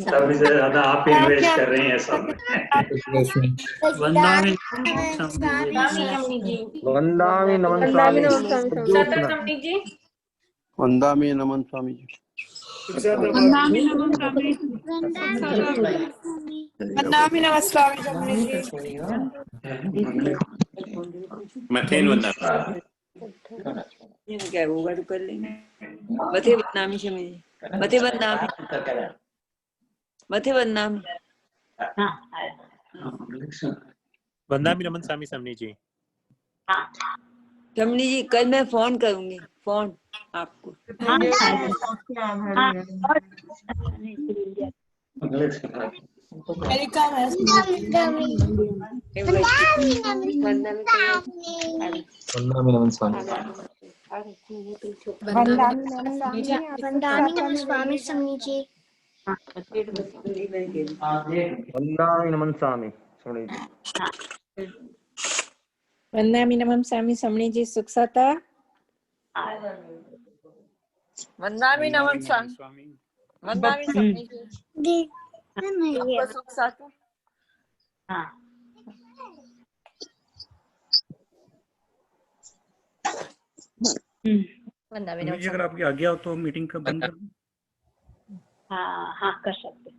सबसे ज्यादा आप ही इन्वेस्ट कर रही हैं सब में। वंदामि वंदामि नमन स्वामी जी। वंदामि नमस्कामि स्वामी जी। मथेन वंदना क्या होगा तो कर लेंगे। मथे बदनामी स्वामी जी, मथे बदनामी, मथे बदनामी। वंदामि नमन स्वामी समनी जी। समनी जी कल मैं फोन करूंगी, फोन आपको। स्वामी समनी जी। वंदामि नमन स्वामी समनी जी। वंदामि नमन स्वामी समनी जी। सुखसता। वंदामि नमन स्वामी, वंदामि समनी जी। आपको सुखसता। हाँ अगर आपकी आज्ञा हो तो मीटिंग का बंद कर दूं? हाँ कर सकते।